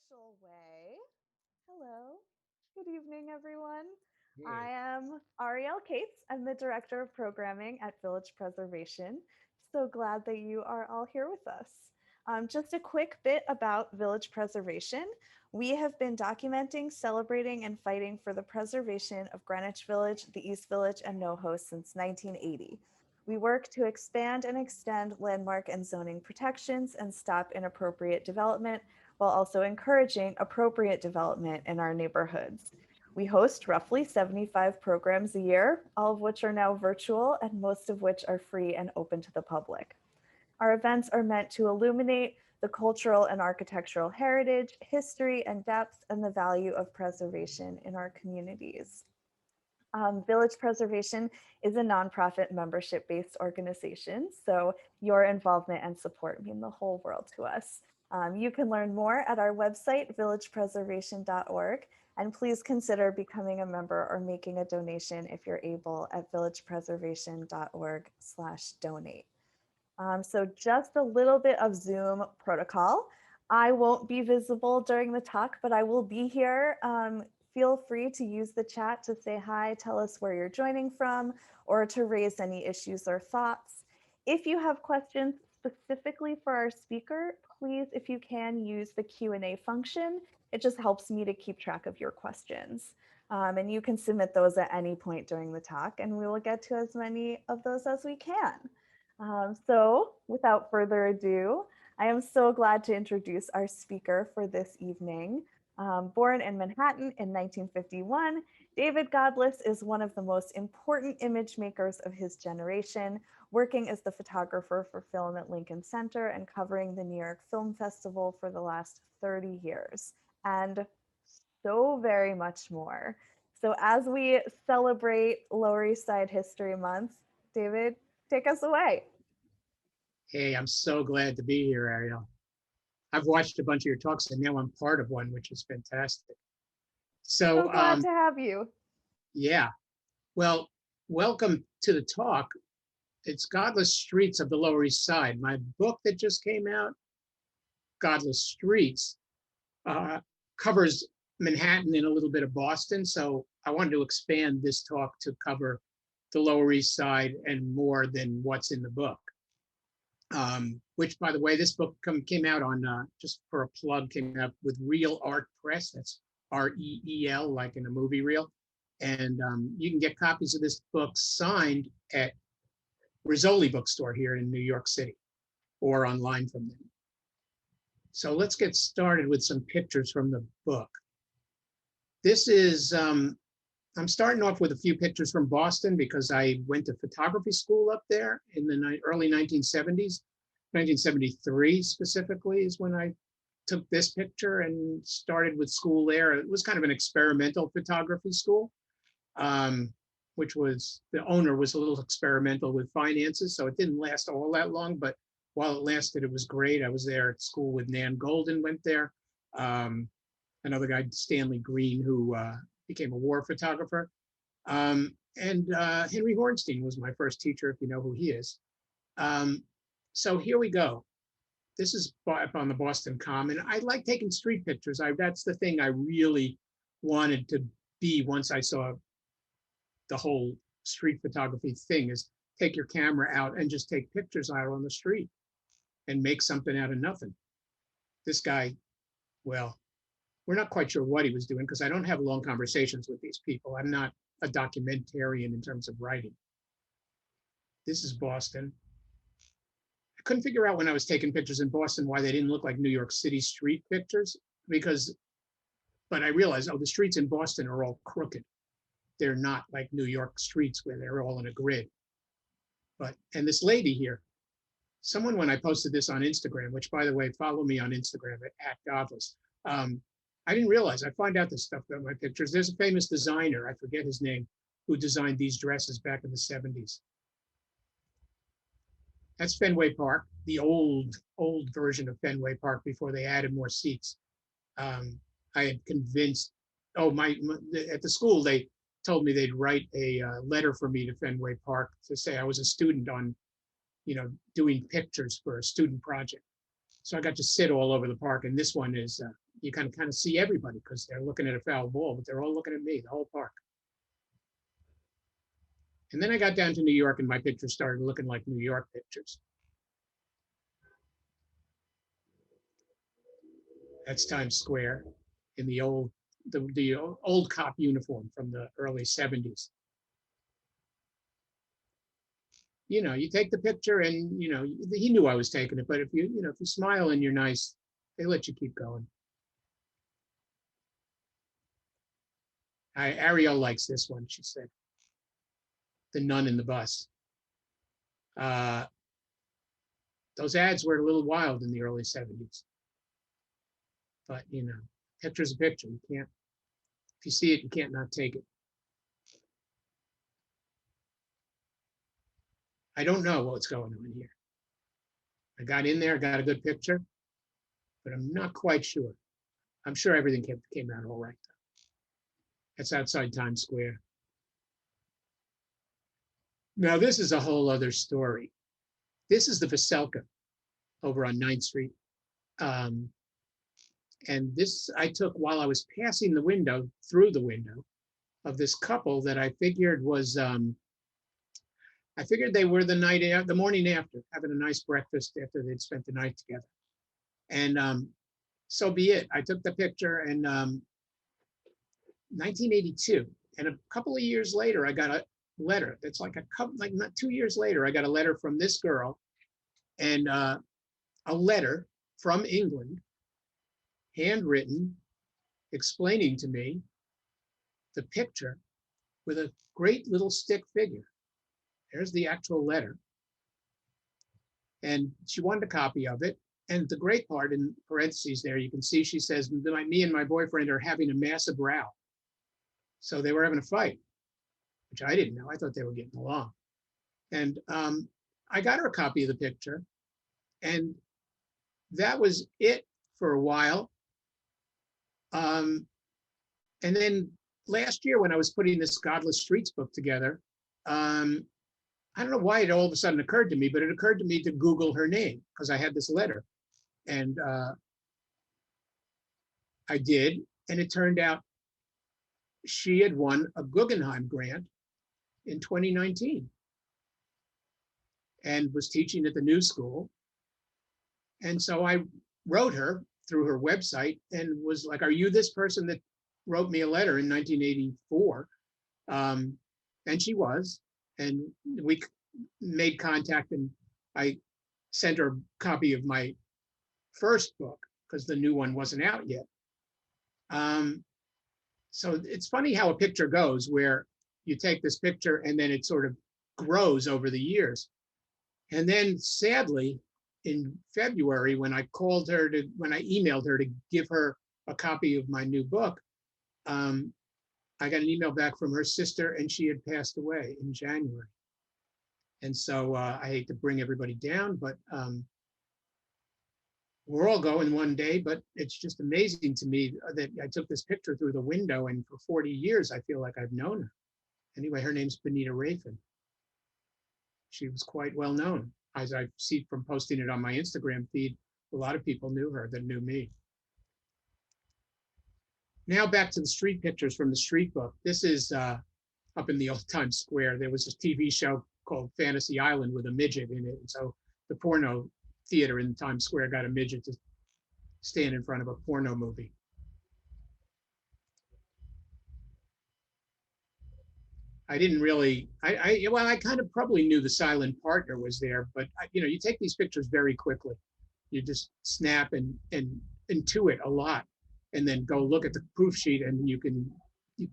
official way. Hello. Good evening, everyone. I Hey, am Ariel Cates. I'm the Director of Programming at Village Preservation. So glad that you are all here with us. Just a quick bit about Village Preservation. We have been documenting, celebrating, and fighting for the preservation of Greenwich Village, the East Village, and NoHo since 1980. We work to expand and extend landmark and zoning protections and stop inappropriate development while also encouraging appropriate development in our neighborhoods. We host roughly 75 programs a year, all of which are now virtual and most of which are free and open to the public. Our events are meant to illuminate the cultural and architectural heritage, history and depth, and the value of preservation in our communities. Village Preservation is a nonprofit membership based organization, so your involvement and support mean the whole world to us. You can learn more at our website, villagepreservation.org, and please consider becoming a member or making a donation if you're able at villagepreservation.org/donate. So just a little bit of Zoom protocol. I won't be visible during the talk, but I will be here. Feel free to use the chat to say hi, tell us where you're joining from, or to raise any issues or thoughts. If you have questions specifically for our speaker, please, if you can, use the Q&A function. It just helps me to keep track of your questions. And you can submit those at any point during the talk, and we will get to as many of those as we can. So without further ado, I am so glad to introduce our speaker for this evening. Born in Manhattan in 1951, David Godlis is one of the most important image makers of his generation, working as the photographer for film at Lincoln Center and covering the New York Film Festival for the last 30 years, and so very much more. So as we celebrate Lower East Side History Month, David, take us away. hey, I'm so glad to be here, Ariel. I've watched a bunch of your talks and now I'm part of one, which is fantastic. So So, glad to have you. yeah, well, welcome to the talk. It's Godlis Streets of the Lower East Side. My book that just came out, Godlis Streets, uh, covers Manhattan and a little bit of Boston. So I wanted to expand this talk to cover the Lower East Side and more than what's in the book. Which, by the way, this book came out on, just for a plug, came out with Real Art Press. That's REEL, like in a movie reel. And you can get copies of this book signed at Rizzoli Bookstore here in New York City or online from them. So let's get started with some pictures from the book. This is, I'm starting off with a few pictures from Boston because I went to photography school up there in the early 1970s. 1973 specifically is when I took this picture and started with school there. It was kind of an experimental photography school, which was, the owner was a little experimental with finances, so it didn't last all that long, but while it lasted, it was great. I was there at school with Nan Golden, went there. Another guy, Stanley Green, who became a war photographer. And Henry Hornstein was my first teacher, if you know who he is. So here we go. This is up on the Boston Common. I like taking street pictures. That's the thing I really wanted to be once I saw the whole street photography thing, is take your camera out and just take pictures out on the street and make something out of nothing. This guy, well, we're not quite sure what he was doing because I don't have long conversations with these people. I'm not a documentarian in terms of writing. This is Boston. I couldn't figure out when I was taking pictures in Boston why they didn't look like New York City street pictures, but I realized, oh, the streets in Boston are all crooked. They're not like New York streets where they're all in a grid. And this lady here, someone, when I posted this on Instagram, which, by the way, follow me on Instagram at Godlis, I didn't realize, I find out this stuff about my pictures. There's a famous designer, I forget his name, who designed these dresses back in the 70s. That's Fenway Park, the old version of Fenway Park before they added more seats. I had convinced, at the school, they told me they'd write a letter for me to Fenway Park to say I was a student on, doing pictures for a student project. So I got to sit all over the park, and this one is you kind of see everybody because they're looking at a foul ball, but they're all looking at me, the whole park. And then I got down to New York and my pictures started looking like New York pictures. That's Times Square in the old cop uniform from the early 70s. You know, you take the picture and, you know, he knew I was taking it, but if you smile and you're nice, they let you keep going. Ariel likes this one, she said. The nun in the bus. Those ads were a little wild in the early 70s. But, you know, picture's a picture. You can't, if you see it, you can't not take it. I don't know what's going on here. I got in there, got a good picture, but I'm not quite sure. I'm sure everything came out all right, though. That's outside Times Square. Now, this is a whole other story. This is the Veselka over on 9th Street. And this I took while I was passing through the window of this couple that I figured was, I figured they were the morning after, having a nice breakfast after they'd spent the night together. And so be it. I took the picture in 1982. And a couple of years later, I got a letter. That's like not 2 years later, I got a letter from this girl and a letter from England, handwritten, explaining to me the picture with a great little stick figure. There's the actual letter. And she wanted a copy of it. And the great part in parentheses there, you can see she says, me and my boyfriend are having a massive row. So they were having a fight, which I didn't know. I thought they were getting along. And I got her a copy of the picture. And that was it for a while. And then last year when I was putting this Godlis Streets book together, I don't know why it all of a sudden occurred to me, but it occurred to me to Google her name because I had this letter. And I did, and it turned out she had won a Guggenheim grant in 2019 and was teaching at the New School. And so I wrote her through her website and was like, are you this person that wrote me a letter in 1984? And she was, and we made contact and I sent her a copy of my first book because the new one wasn't out yet. So it's funny how a picture goes where you take this picture and then it sort of grows over the years. And then sadly, in February, when I emailed her to give her a copy of my new book, I got an email back from her sister and she had passed away in January. And so I hate to bring everybody down, but we're all going one day, but it's just amazing to me that I took this picture through the window and for 40 years, I feel like I've known her. Anyway, her name's Benita Rafin. She was quite well known. As I see from posting it on my Instagram feed, a lot of people knew her that knew me. Now back to the street pictures from the street book. This is up in the old Times Square. There was this TV show called Fantasy Island with a midget in it. And so the porno theater in Times Square got a midget to stand in front of a porno movie. I didn't really, I kind of probably knew the silent partner was there, but you take these pictures very quickly. You just snap and intuit a lot and then go look at the proof sheet and you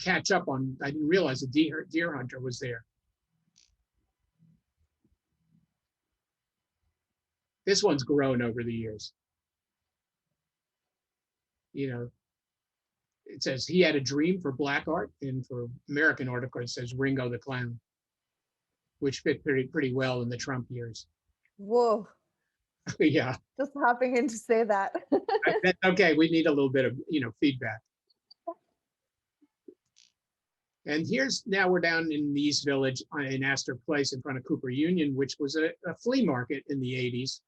catch up on, I didn't realize a deer hunter was there. This one's grown over the years. It says he had a dream for black art, and for American art, of course, it says Ringo the Clown, which fit pretty well in the Trump years. Whoa. Yeah. Just hopping in to say that. That's okay. We need a little bit of, feedback. And now we're down in the East Village in Astor Place in front of Cooper Union, which was a flea market in the 80s.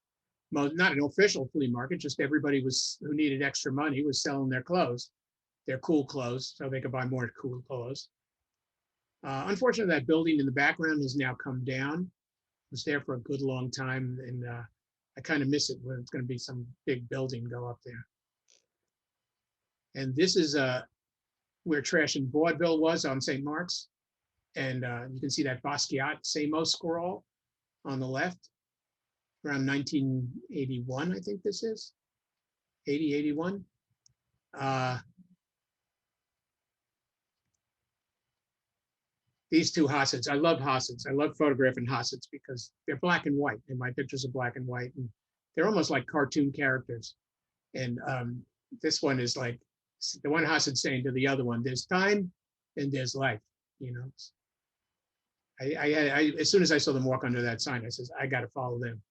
not an official flea market, just everybody who needed extra money was selling their clothes, their cool clothes, so they could buy more cool clothes. Unfortunately, that building in the background has now come down. It was there for a good long time, and I kind of miss it when it's going to be some big building go up there. And this is where Trash and Vaudeville was on St. Mark's. And you can see that Basquiat Samo scroll on the left, around 1981, I think this is, 80, 81. These two Hassids, I love Hassids. I love photographing Hassids because they're black and white, and my pictures are black and white, and they're almost like cartoon characters. And this one is like the one Hassid saying to the other one, there's time and there's life, you know. I as soon as I saw them walk under that sign, I says, I got to follow them.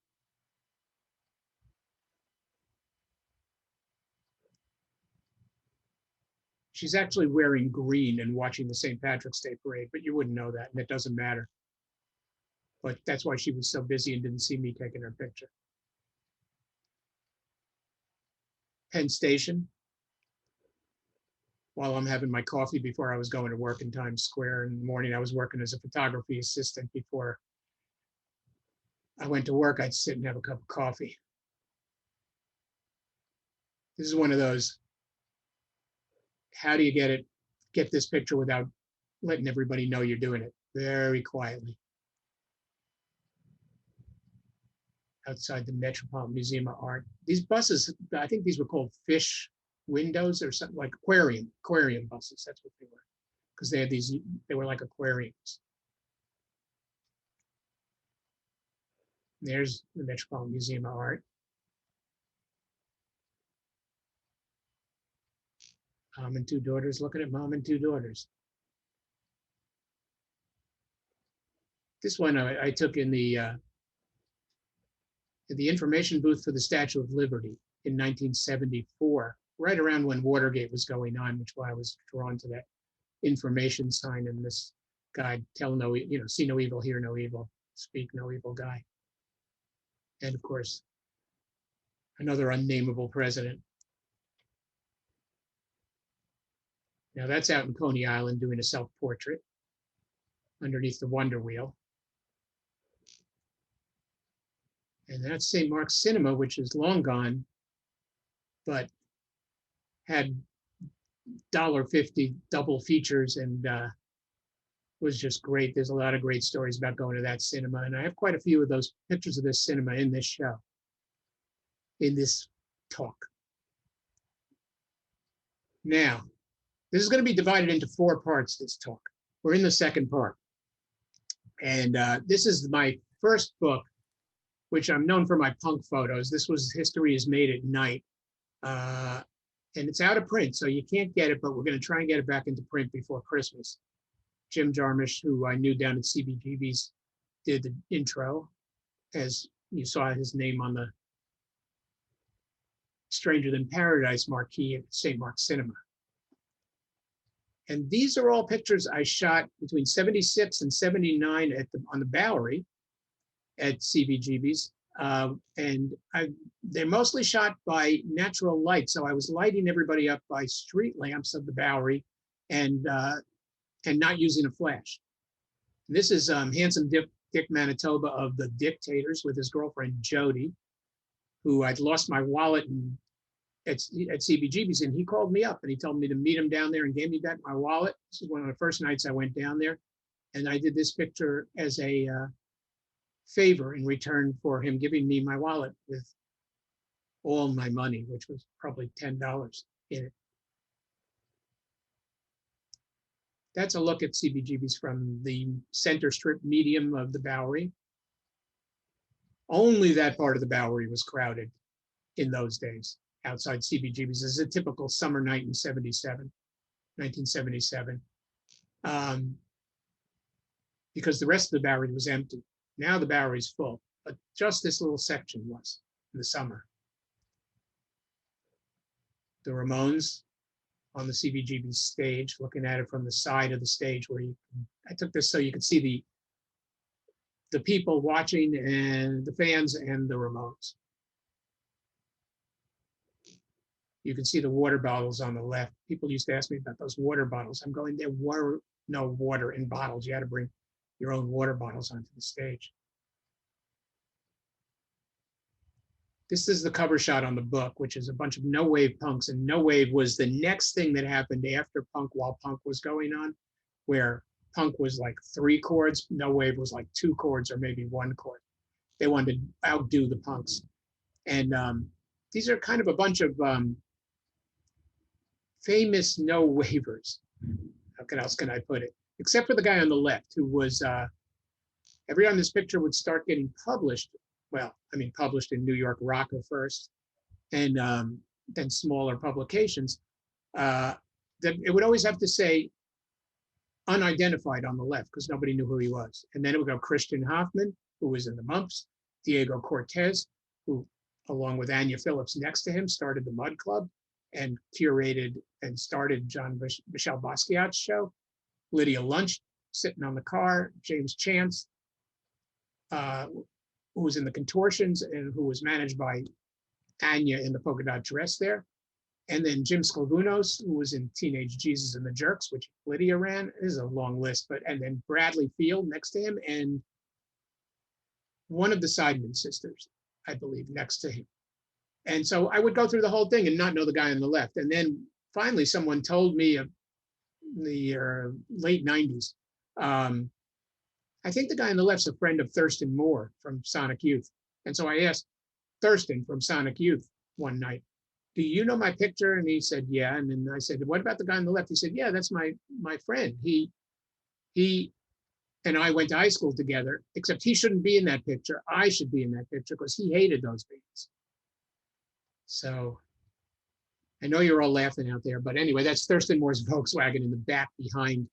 She's actually wearing green and watching the St. Patrick's Day parade, but you wouldn't know that, and it doesn't matter. But that's why she was so busy and didn't see me taking her picture. Penn Station, while I'm having my coffee before I was going to work in Times Square in the morning. I was working as a photography assistant before I went to work. I'd sit and have a cup of coffee. This is one of those, how do you get this picture without letting everybody know you're doing it? Very quietly. Outside the Metropolitan Museum of Art. These buses, I think these were called fish windows or something, like aquarium buses. That's what they were, because they had these, they were like aquariums. There's the Metropolitan Museum of Art. Mom and two daughters, looking at Mom and two daughters. This one I took in the information booth for the Statue of Liberty in 1974, right around when Watergate was going on, which why I was drawn to that information sign and this guy, tell no, see no evil, hear no evil, speak no evil guy. And of course, another unnameable president. Now that's out in Coney Island doing a self-portrait underneath the Wonder Wheel. And that's St. Mark's Cinema, which is long gone, but had $1.50 double features and was just great. There's a lot of great stories about going to that cinema. And I have quite a few of those pictures of this cinema in this show, in this talk. Now, this is going to be divided into 4 parts, this talk. We're in the second part. And this is my first book, which I'm known for my punk photos. This was History is Made at Night. And it's out of print, so you can't get it, but we're going to try and get it back into print before Christmas. Jim Jarmusch, who I knew down at Cbgb's, did the intro, as you saw his name on the Stranger Than Paradise marquee at St. Mark's Cinema. And these are all pictures I shot between 76 and 79 on the Bowery at Cbgb's. And they're mostly shot by natural light. So I was lighting everybody up by street lamps of the Bowery and not using a flash. And this is handsome Dick Manitoba of the Dictators with his girlfriend Jody, who I'd lost my wallet at Cbgb's, and he called me up and he told me to meet him down there and gave me back my wallet. This is one of the first nights I went down there, and I did this picture as a favor in return for him giving me my wallet with all my money, which was probably $10 in it. That's a look at Cbgb's from the center strip medium of the Bowery. Only that part of the Bowery was crowded in those days outside Cbgb's. This is a typical summer night in 1977. Because the rest of the Bowery was empty. Now the Bowery's full, but just this little section was in the summer. The Ramones on the Cbgb stage, looking at it from the side of the stage where I took this so you could see the people watching and the fans and the Ramones. You can see the water bottles on the left. People used to ask me about those water bottles. I'm going, there were no water in bottles. You had to bring your own water bottles onto the stage. This is the cover shot on the book, which is a bunch of no wave punks. And no wave was the next thing that happened after punk, while punk was going on, where punk was like 3 chords, no wave was like 2 chords or maybe 1 chord. They wanted to outdo the punks. And these are kind of a bunch of famous no wavers. How else can I put it? Except for the guy on the left, who was, every time this picture would start getting published, well, I mean, published in New York Rocker first, and then smaller publications, that it would always have to say unidentified on the left because nobody knew who he was. And then it would go Christian Hoffman, who was in the Mumps, Diego Cortez, who, along with Anya Phillips next to him, started the Mud Club and curated and started Michelle Basquiat's show, Lydia Lunch, sitting on the car, James Chance, who was in the Contortions and who was managed by Anya in the polka dot dress there. And then Jim Sclavunos, who was in Teenage Jesus and the Jerks, which Lydia ran. This is a long list, and then Bradley Field next to him, and one of the Sidemen sisters, I believe, next to him. And so I would go through the whole thing and not know the guy on the left. And then finally someone told me in the late 90s, I think the guy on the left's a friend of Thurston Moore from Sonic Youth. And so I asked Thurston from Sonic Youth one night, do you know my picture? And he said, yeah. And then I said, what about the guy on the left? He said, yeah, that's my friend. He and I went to high school together, except he shouldn't be in that picture. I should be in that picture because he hated those bands. So I know you're all laughing out there, but anyway, that's Thurston Moore's Volkswagen in the back behind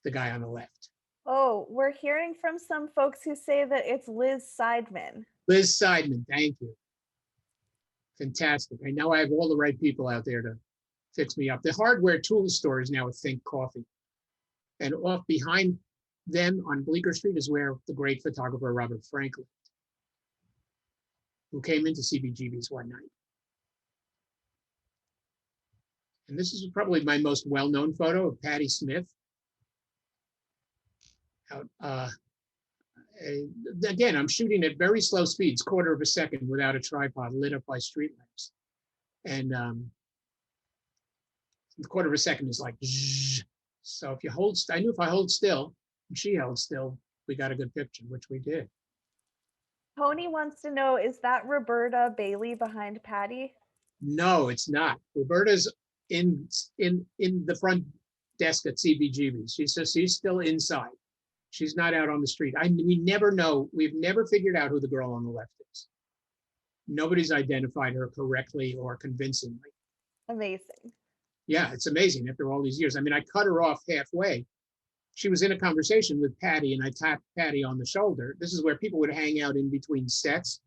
the guy on the left. Oh, we're hearing from some folks who say that it's Liz Seidman. Liz Seidman, thank you. Fantastic. I know I have all the right people out there to fix me up. The hardware tool store is now a Think Coffee. And off behind them on Bleecker Street is where the great photographer Robert Frank lived, who came into CBGB's one night. And this is probably my most well-known photo of Patti Smith. Again, I'm shooting at very slow speeds, 1/4 of a second without a tripod, lit up by street lamps. And the 1/4 of a second is like, zzz. So if you hold, I knew if I hold still, and she held still, we got a good picture, which we did. Tony wants to know, is that Roberta Bailey behind Patti? No, it's not. Roberta's in the front desk at CBGB. She's still inside. She's not out on the street. We never know. We've never figured out who the girl on the left is. Nobody's identified her correctly or convincingly. Amazing. Yeah, it's amazing after all these years. I mean, I cut her off halfway. She was in a conversation with Patti, and I tapped Patti on the shoulder. This is where people would hang out in between sets.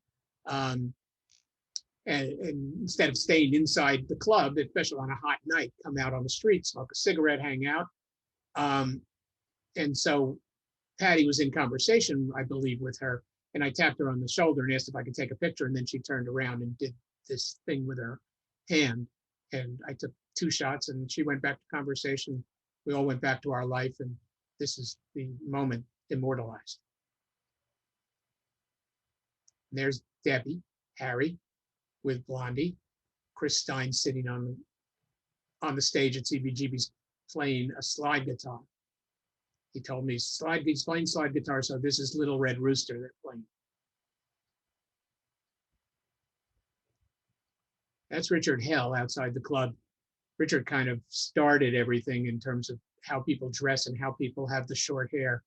And instead of staying inside the club, especially on a hot night, come out on the street, smoke a cigarette, hang out. And so Patti was in conversation, I believe, with her, and I tapped her on the shoulder and asked if I could take a picture, and then she turned around and did this thing with her hand, and I took 2 shots, and she went back to conversation. We all went back to our life, and this is the moment immortalized. And there's Debbie, Harry, with Blondie, Chris Stein sitting on the stage at CBGB's playing a slide guitar. He told me he's playing slide guitar, so this is Little Red Rooster they're playing. That's Richard Hell outside the club. Richard kind of started everything in terms of how people dress and how people have the short hair,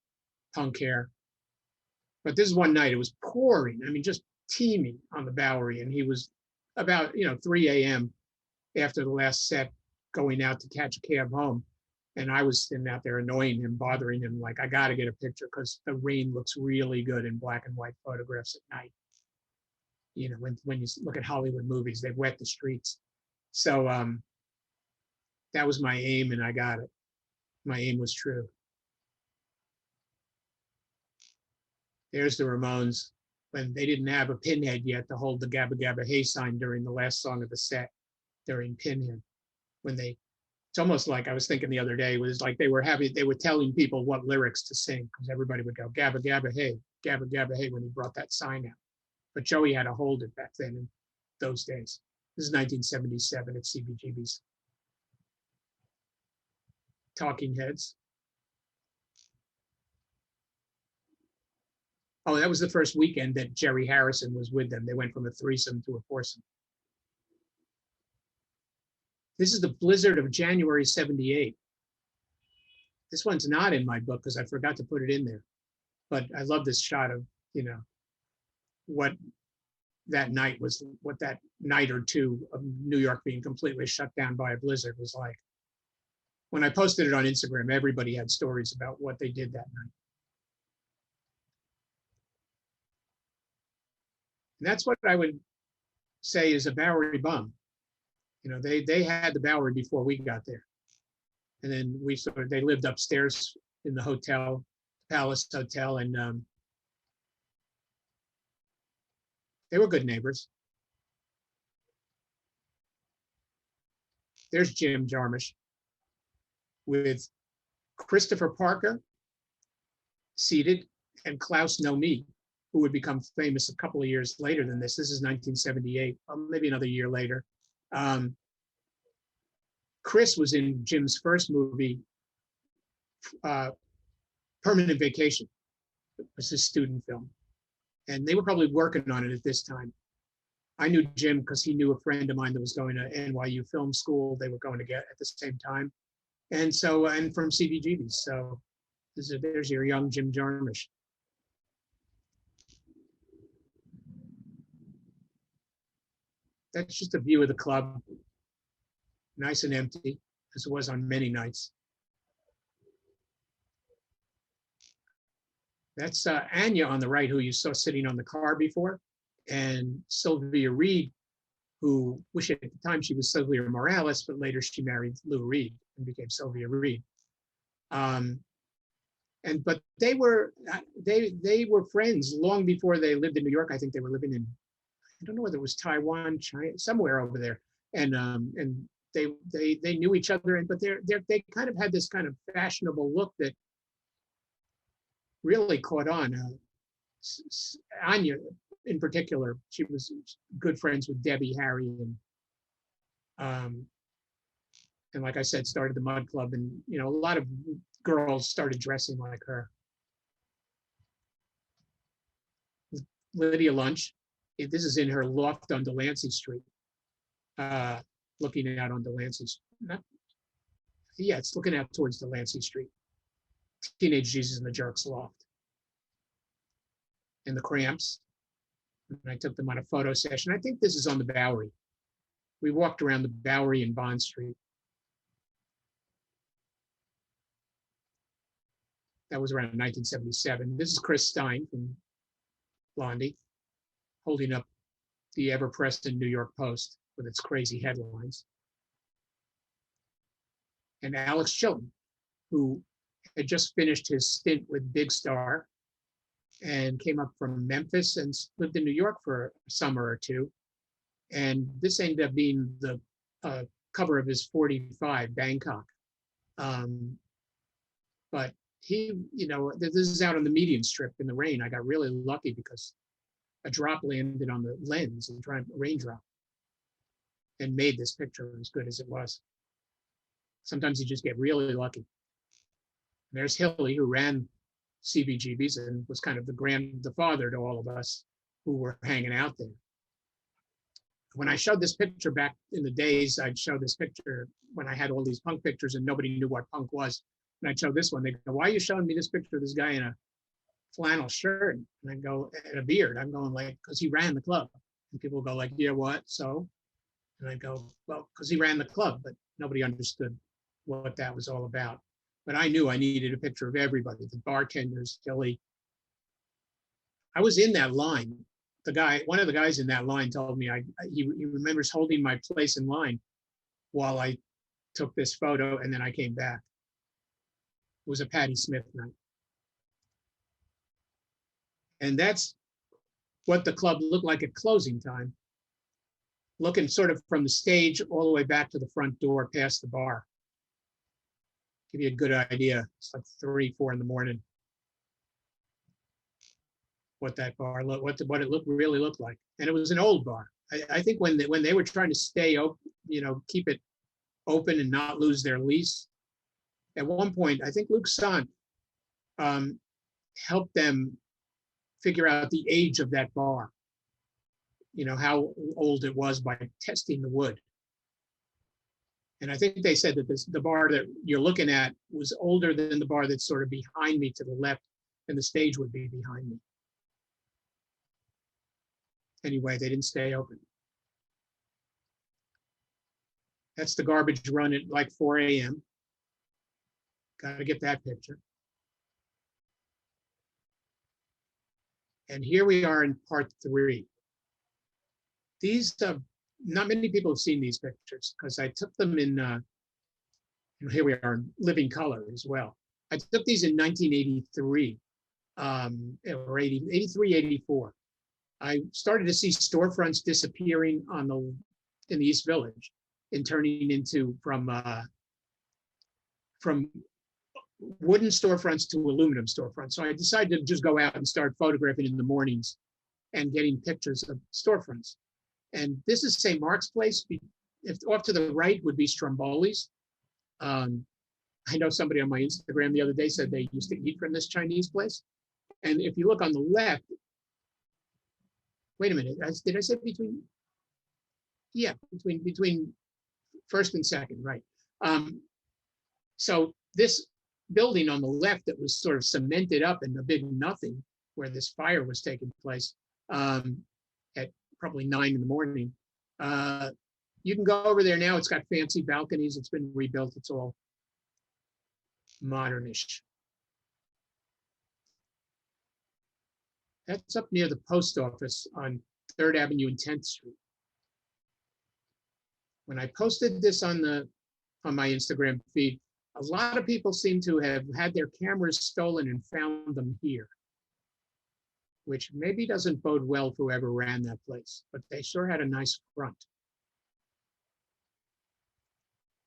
punk hair. But this is one night, it was pouring, I mean, just teeming on the Bowery, and he was about 3 a.m. after the last set going out to catch a cab home. And I was sitting out there annoying him, bothering him, like, I got to get a picture because the rain looks really good in black and white photographs at night. You know, when you look at Hollywood movies, they've wet the streets. So that was my aim, and I got it. My aim was true. There's the Ramones when they didn't have a pinhead yet to hold the Gabba Gabba Hey sign during the last song of the set. during Pinhead when it's almost like I was thinking the other day, it was like they were telling people what lyrics to sing because everybody would go gabba gabba hey when he brought that sign out. But Joey had to hold it back then in those days. This is 1977 at Cbgb's. Talking Heads. Oh, that was the first weekend that Jerry Harrison was with them. They went from a threesome to a foursome. This is the blizzard of January 78. This one's not in my book because I forgot to put it in there. But I love this shot of, what that night was, what that night or two of New York being completely shut down by a blizzard was like. When I posted it on Instagram, everybody had stories about what they did that night. And that's what I would say is a Bowery bum. They had the Bowery before we got there. And then they lived upstairs in the hotel, Palace Hotel, and they were good neighbors. There's Jim Jarmusch with Christopher Parker seated and Klaus Nomi, who would become famous a couple of years later than this. This is 1978, maybe another year later. Chris was in Jim's first movie, Permanent Vacation. It was his student film. And they were probably working on it at this time. I knew Jim because he knew a friend of mine that was going to NYU Film School. They were going to get at the same time. And from Cbgb. So there's your young Jim Jarmusch. That's just a view of the club. Nice and empty, as it was on many nights. That's Anya on the right, who you saw sitting on the car before, and Sylvia Reed, who at the time she was Sylvia Morales, but later she married Lou Reed and became Sylvia Reed. But they were friends long before they lived in New York. I think they were living in, I don't know whether it was Taiwan, China, somewhere over there, and they knew each other, but they kind of had this kind of fashionable look that really caught on. Anya, in particular, she was good friends with Debbie Harry, and like I said, started the Mud Club, and a lot of girls started dressing like her. Lydia Lunch, this is in her loft on Delancey Street. Looking out on Delancey. It's looking out towards Delancey Street. Teenage Jesus and the Jerks loft. And the Cramps. And I took them on a photo session. I think this is on the Bowery. We walked around the Bowery and Bond Street. That was around 1977. This is Chris Stein from Blondie, holding up the ever-present New York Post with its crazy headlines. And Alex Chilton, who had just finished his stint with Big Star and came up from Memphis and lived in New York for a summer or two. And this ended up being the cover of his 45, Bangkok. But he, this is out on the median strip in the rain. I got really lucky because a drop landed on the lens, a raindrop, and made this picture as good as it was. Sometimes you just get really lucky. There's Hilly, who ran Cbgb's and was kind of the father to all of us who were hanging out there. When I showed this picture back in the days, I'd show this picture when I had all these punk pictures and nobody knew what punk was. And I'd show this one. They go, "Why are you showing me this picture of this guy in a flannel shirt?" And I go, "And a beard." I'm going like, "Because he ran the club." And people go like, "Yeah, what? So?" And I go, "Well, because he ran the club," but nobody understood what that was all about. But I knew I needed a picture of everybody, the bartenders, Philly. I was in that line. One of the guys in that line told me he remembers holding my place in line while I took this photo, and then I came back. It was a Patti Smith night. And that's what the club looked like at closing time. looking sort of from the stage all the way back to the front door past the bar. Give you a good idea. It's like 3, 4 in the morning. What that bar looked, what it really looked like, and it was an old bar. I think when they were trying to stay open, keep it open and not lose their lease. At one point, I think Luke Sant helped them figure out the age of that bar. How old it was by testing the wood. And I think they said that the bar that you're looking at was older than the bar that's sort of behind me to the left, and the stage would be behind me. Anyway, they didn't stay open. That's the garbage run at like 4 a.m. Got to get that picture. And here we are in part 3. These, not many people have seen these pictures because I took them in, here we are in living color as well. I took these in 1983, or 83, 84. I started to see storefronts disappearing in the East Village and turning into from wooden storefronts to aluminum storefronts. So I decided to just go out and start photographing in the mornings and getting pictures of storefronts. And this is St. Mark's Place. If off to the right would be Stromboli's. I know somebody on my Instagram the other day said they used to eat from this Chinese place. And if you look on the left, wait a minute, did I say between? Yeah, between first and second, right. So this building on the left that was sort of cemented up in a big nothing where this fire was taking place at probably 9 in the morning. You can go over there now. It's got fancy balconies. It's been rebuilt. It's all modernish. That's up near the post office on 3rd Avenue and 10th Street. When I posted this on my Instagram feed, a lot of people seem to have had their cameras stolen and found them here, which maybe doesn't bode well for whoever ran that place, but they sure had a nice front.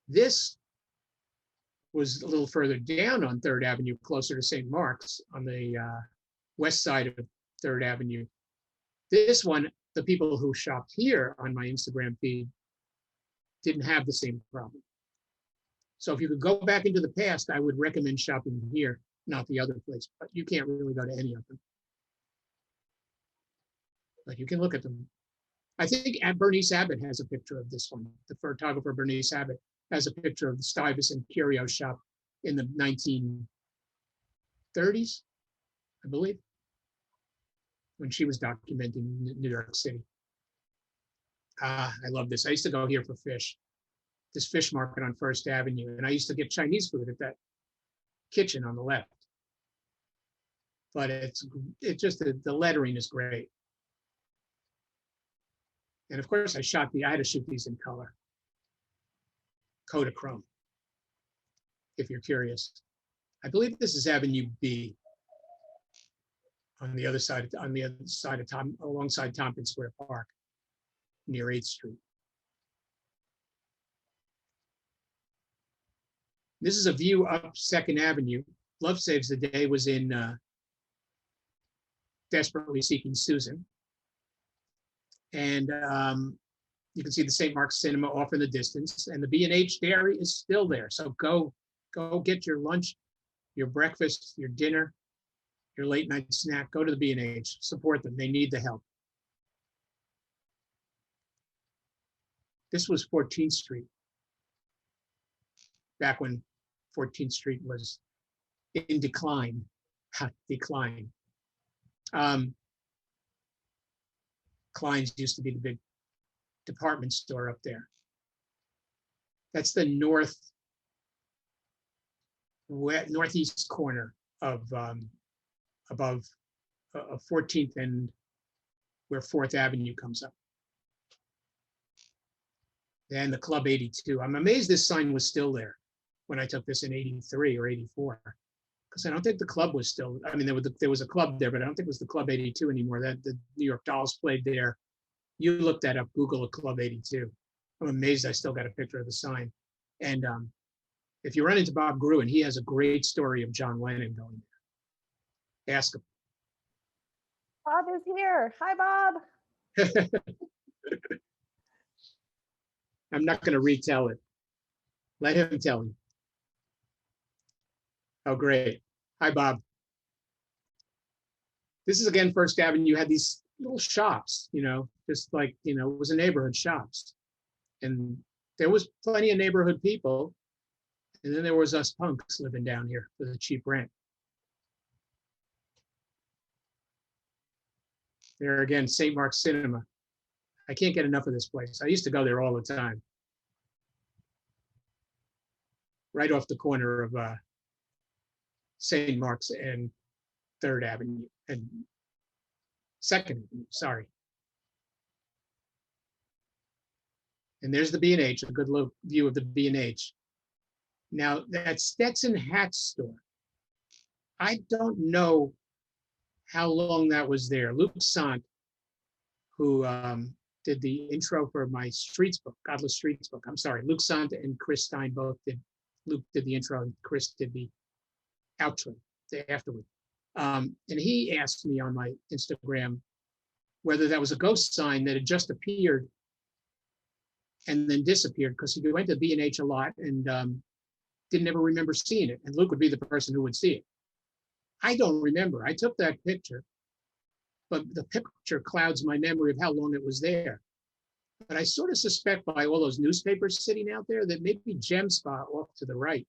This was a little further down on 3rd Avenue, closer to St. Mark's on the west side of 3rd Avenue. This one, the people who shopped here on my Instagram feed didn't have the same problem. So if you could go back into the past, I would recommend shopping here, not the other place, but you can't really go to any of them. But you can look at them. I think Bernice Abbott has a picture of this one. The photographer Bernice Abbott has a picture of the Stuyvesant Curio Shop in the 1930s, I believe, when she was documenting New York City. I love this. I used to go here for fish, this fish market on 1st Avenue, and I used to get Chinese food at that kitchen on the left. But it's just, the lettering is great. And of course, I had to shoot these in color. Kodachrome, if you're curious. I believe this is Avenue B on the other side of alongside Tompkins Square Park, near 8th Street. This is a view up 2nd Avenue. Love Saves the Day was in Desperately Seeking Susan. And you can see the St. Mark's Cinema off in the distance, and the B&H Dairy is still there. So go get your lunch, your breakfast, your dinner, your late night snack. Go to the B&H, support them. They need the help. This was 14th Street, back when 14th Street was in decline. Klein's used to be the big department store up there. That's the northeast corner of above 14th and where 4th Avenue comes up. And the Club 82. I'm amazed this sign was still there when I took this in 83 or 84. Because I don't think the club was still, I mean, there was a club there, but I don't think it was the Club 82 anymore. That the New York Dolls played there. You looked that up, Google a Club 82. I'm amazed I still got a picture of the sign. And if you run into Bob Gruen, he has a great story of John Lennon going there. Ask him. Bob is here. Hi, Bob. I'm not going to retell it. Let him tell you. Oh, great. Hi, Bob. This is again First Avenue. You had these little shops, just like, it was a neighborhood shops. And there was plenty of neighborhood people. And then there was us punks living down here for the cheap rent. There again, St. Mark's Cinema. I can't get enough of this place. I used to go there all the time. Right off the corner of St. Mark's and 3rd Avenue and 2nd Avenue, sorry. And there's the B&H, a good view of the B&H. Now, that Stetson hat store, I don't know how long that was there. Luke Sant, who did the intro for my Streets book, Godlis Streets book. I'm sorry, Luke Sant and Chris Stein both did. Luke did the intro and Chris did the outro afterward. And he asked me on my Instagram whether that was a ghost sign that had just appeared and then disappeared, because he went to B&H a lot and didn't ever remember seeing it. And Luke would be the person who would see it. I don't remember. I took that picture, but the picture clouds my memory of how long it was there. But I sort of suspect by all those newspapers sitting out there that maybe Gem Spa off to the right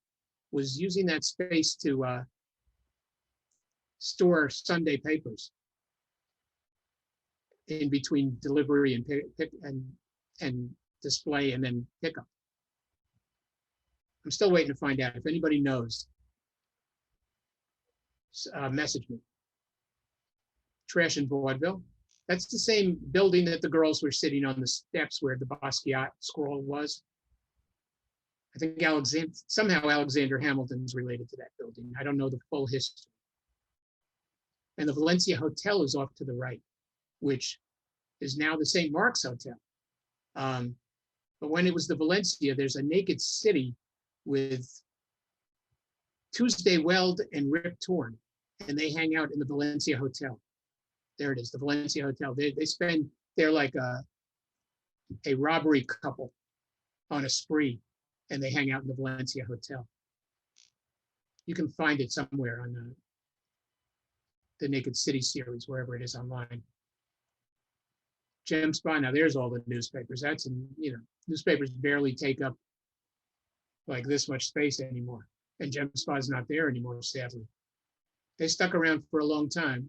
was using that space to store Sunday papers in between delivery and display and then pickup. I'm still waiting to find out. If anybody knows, message me. Trash in Vaudeville. That's the same building that the girls were sitting on the steps where the Basquiat scroll was. I think somehow Alexander Hamilton's related to that building. I don't know the full history. And the Valencia Hotel is off to the right, which is now the St. Mark's Hotel. But when it was the Valencia, there's a naked city with Tuesday Weld and Rip Torn, and they hang out in the Valencia Hotel. There it is, the Valencia Hotel. They're like a robbery couple on a spree, and they hang out in the Valencia Hotel. You can find it somewhere on the Naked City series, wherever it is online. Gem Spa, now there's all the newspapers. Newspapers barely take up like this much space anymore. And Gem Spa is not there anymore, sadly. They stuck around for a long time,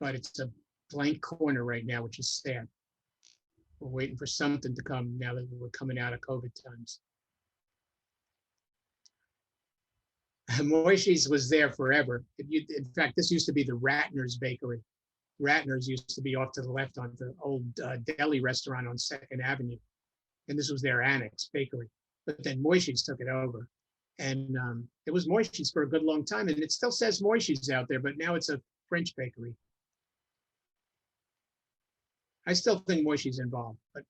but it's a blank corner right now, which is sad. We're waiting for something to come now that we're coming out of COVID times. Moishi's was there forever. In fact, this used to be the Ratner's Bakery. Ratner's used to be off to the left on the old deli restaurant on 2nd Avenue. And this was their annex bakery. But then Moishi's took it over. And it was Moishi's for a good long time. And it still says Moishi's out there, but now it's a French bakery. I still think Moishi's involved, but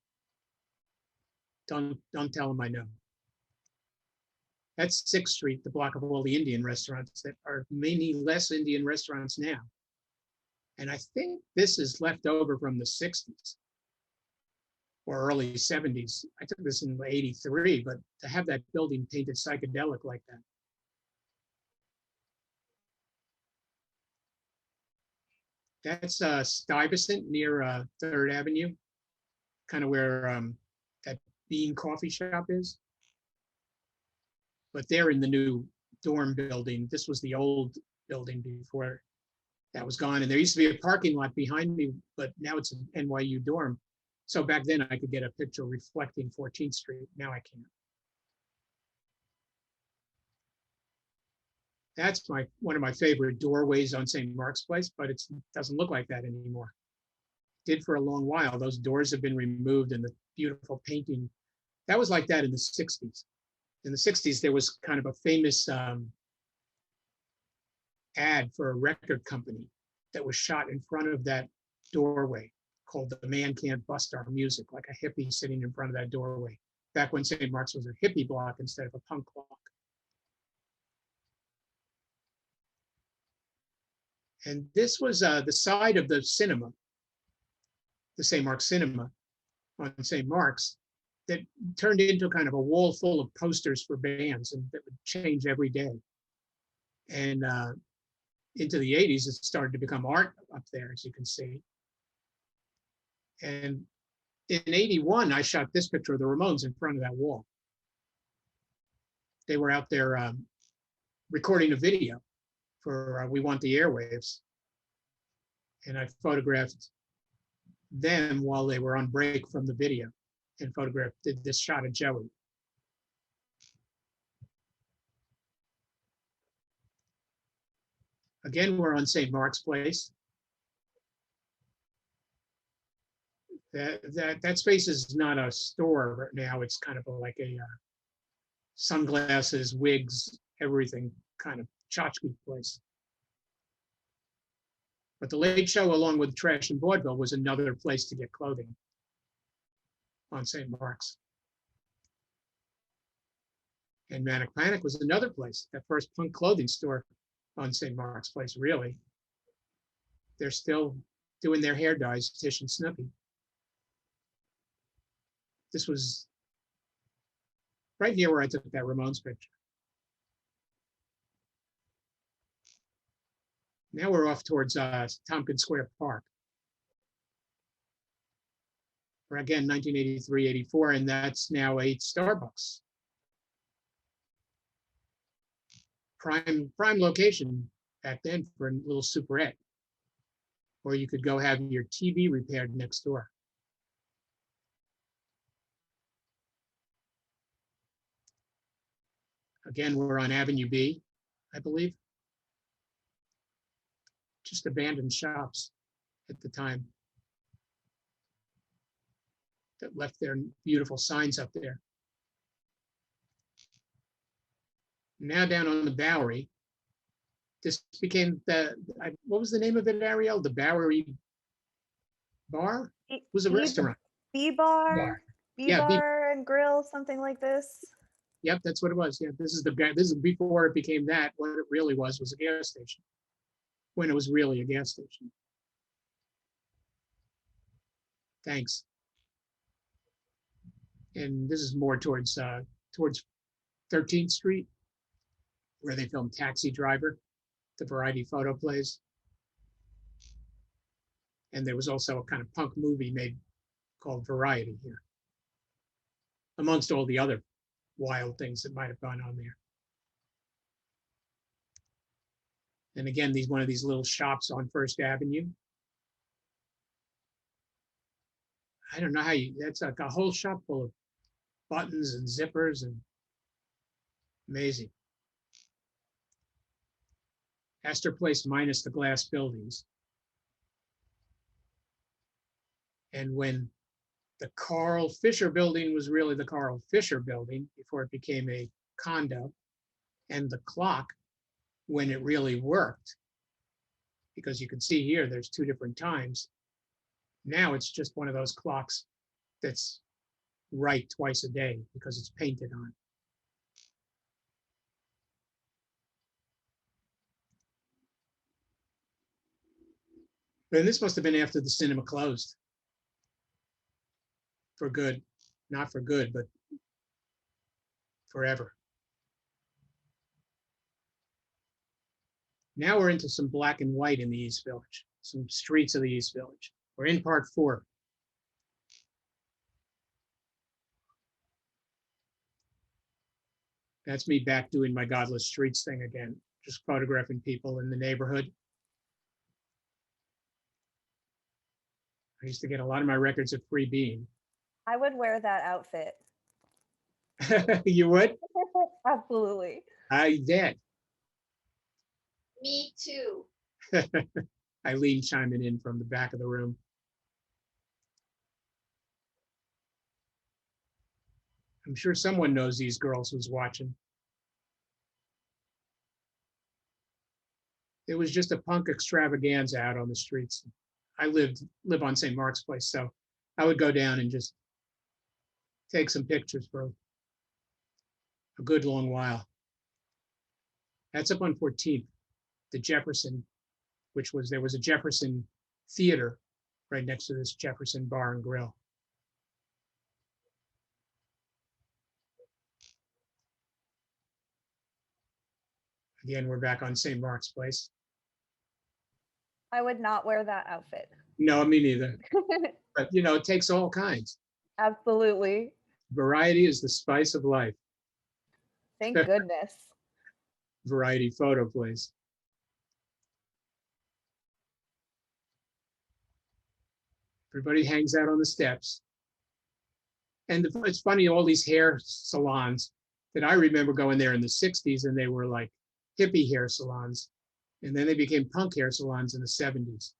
don't tell them I know. That's 6th Street, the block of all the Indian restaurants that are many less Indian restaurants now. And I think this is left over from the 60s or early 70s. I took this in 83, but to have that building painted psychedelic like that. That's Stuyvesant near 3rd Avenue, kind of where that Bean coffee shop is. But they're in the new dorm building. This was the old building before that was gone. And there used to be a parking lot behind me, but now it's an NYU dorm. So back then I could get a picture reflecting 14th Street. Now I can't. That's one of my favorite doorways on St. Mark's Place, but it doesn't look like that anymore. It did for a long while. Those doors have been removed and the beautiful painting. That was like that in the 60s. In the 60s, there was kind of a famous ad for a record company that was shot in front of that doorway called "The Man Can't Bust Our Music," like a hippie sitting in front of that doorway. Back when St. Mark's was a hippie block instead of a punk block. And this was the side of the cinema, the St. Mark's Cinema on St. Mark's, that turned into kind of a wall full of posters for bands, and that would change every day. And into the 80s, it started to become art up there, as you can see. And in 81, I shot this picture of the Ramones in front of that wall. They were out there recording a video for We Want the Airwaves. And I photographed them while they were on break from the video, and did this shot of Joey. Again, we're on St. Mark's Place. That space is not a store right now. It's kind of like a sunglasses, wigs, everything kind of tchotchke place. But the Late Show, along with Trash and Vaudeville, was another place to get clothing on St. Mark's. And Manic Panic was another place, that first punk clothing store on St. Mark's Place, really. They're still doing their hair dyes, Tish and Snoopy. This was right near where I took that Ramones picture. Now we're off towards Tompkins Square Park. Or again, 1983, 84, and that's now a Starbucks. Prime location back then for a little superette. Or you could go have your TV repaired next door. Again, we're on Avenue B, I believe. Just abandoned shops at the time that left their beautiful signs up there. Now down on the Bowery, this became what was the name of it, Ariel? The Bowery Bar? It was a restaurant. B-Bar? B-Bar and Grill, something like this. Yep, that's what it was. Yeah, this is before it became that. What it really was a gas station, when it was really a gas station. Thanks. And this is more towards 13th Street, where they filmed Taxi Driver, the Variety photo plays. And there was also a kind of punk movie made called Variety here, amongst all the other wild things that might have gone on there. And again, one of these little shops on First Avenue. I don't know how that's like a whole shop full of buttons and zippers, and amazing. Astor Place minus the glass buildings. And when the Carl Fisher building was really the Carl Fisher building before it became a condo, and the clock, when it really worked, because you can see here, there's two different times. Now it's just one of those clocks that's right twice a day because it's painted on. And this must have been after the cinema closed. For good, not for good, but forever. Now we're into some black and white in the East Village, some streets of the East Village. We're in part 4. That's me back doing my Godlis Streets thing again, just photographing people in the neighborhood. I used to get a lot of my records at Free Bean. I would wear that outfit. You would? Absolutely. I did. Me too. Eileen chiming in from the back of the room. I'm sure someone knows these girls who's watching. It was just a punk extravaganza out on the streets I live on St. Mark's Place, so I would go down and just take some pictures for a good long while. That's up on 14th, the Jefferson, there was a Jefferson theater right next to this Jefferson Bar and Grill. Again, we're back on St. Mark's Place. I would not wear that outfit. No, me neither. But it takes all kinds. Absolutely. Variety is the spice of life. Thank goodness. Variety photo, please. Everybody hangs out on the steps. And it's funny, all these hair salons that I remember going there in the 60s, and they were like hippie hair salons. And then they became punk hair salons in the 70s.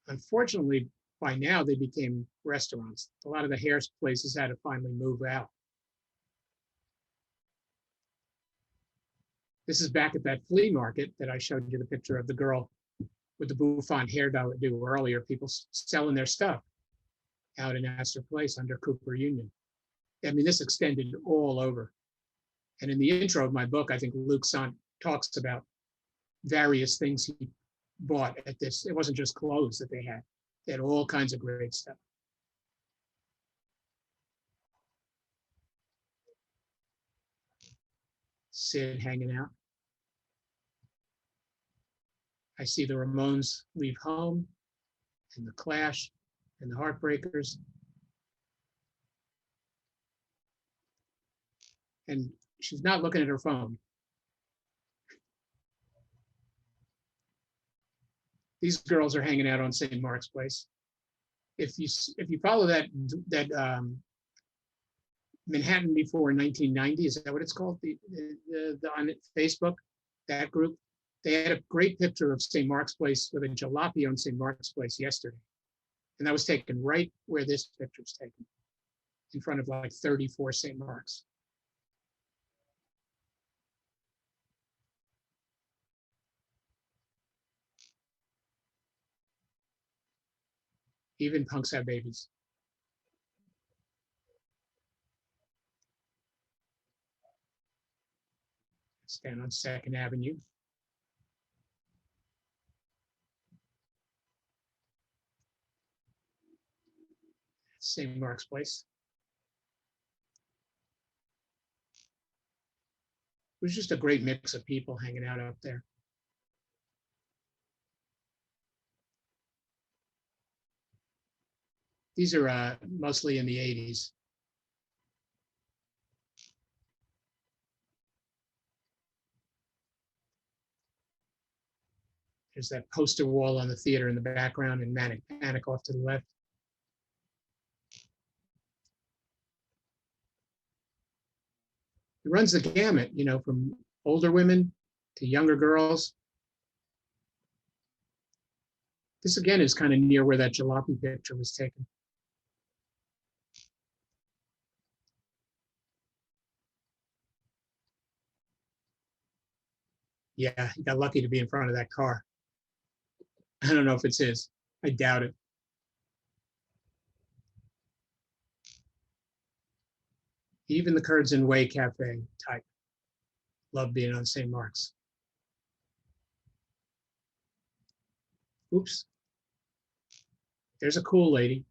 Unfortunately, by now they became restaurants. A lot of the hair places had to finally move out. This is back at that flea market that I showed you the picture of the girl with the bouffant hairdo earlier, people selling their stuff out in Astor Place under Cooper Union. I mean, this extended all over. And in the intro of my book, I think Luke Sant talks about various things he bought at this. It wasn't just clothes that they had. They had all kinds of great stuff. Sid hanging out. I see the Ramones leave home, and the Clash, and the Heartbreakers. And she's not looking at her phone. These girls are hanging out on St. Mark's Place. If you follow that Manhattan before 1990, is that what it's called? The on Facebook, that group, they had a great picture of St. Mark's Place with a jalopy on St. Mark's Place yesterday, and that was taken right where this picture was taken, in front of like 34 St. Mark's. Even punks have babies. Stand on 2nd Avenue. St. Mark's Place. It was just a great mix of people hanging out up there. These are mostly in the 80s. There's that poster wall on the theater in the background, and Manic Panic off to the left. It runs the gamut, from older women to younger girls. This again is kind of near where that jalopy picture was taken. Yeah, he got lucky to be in front of that car. I don't know if it's his. I doubt it. Even the Curzon Way Cafe type. Love being on St. Mark's. Oops. There's a cool lady.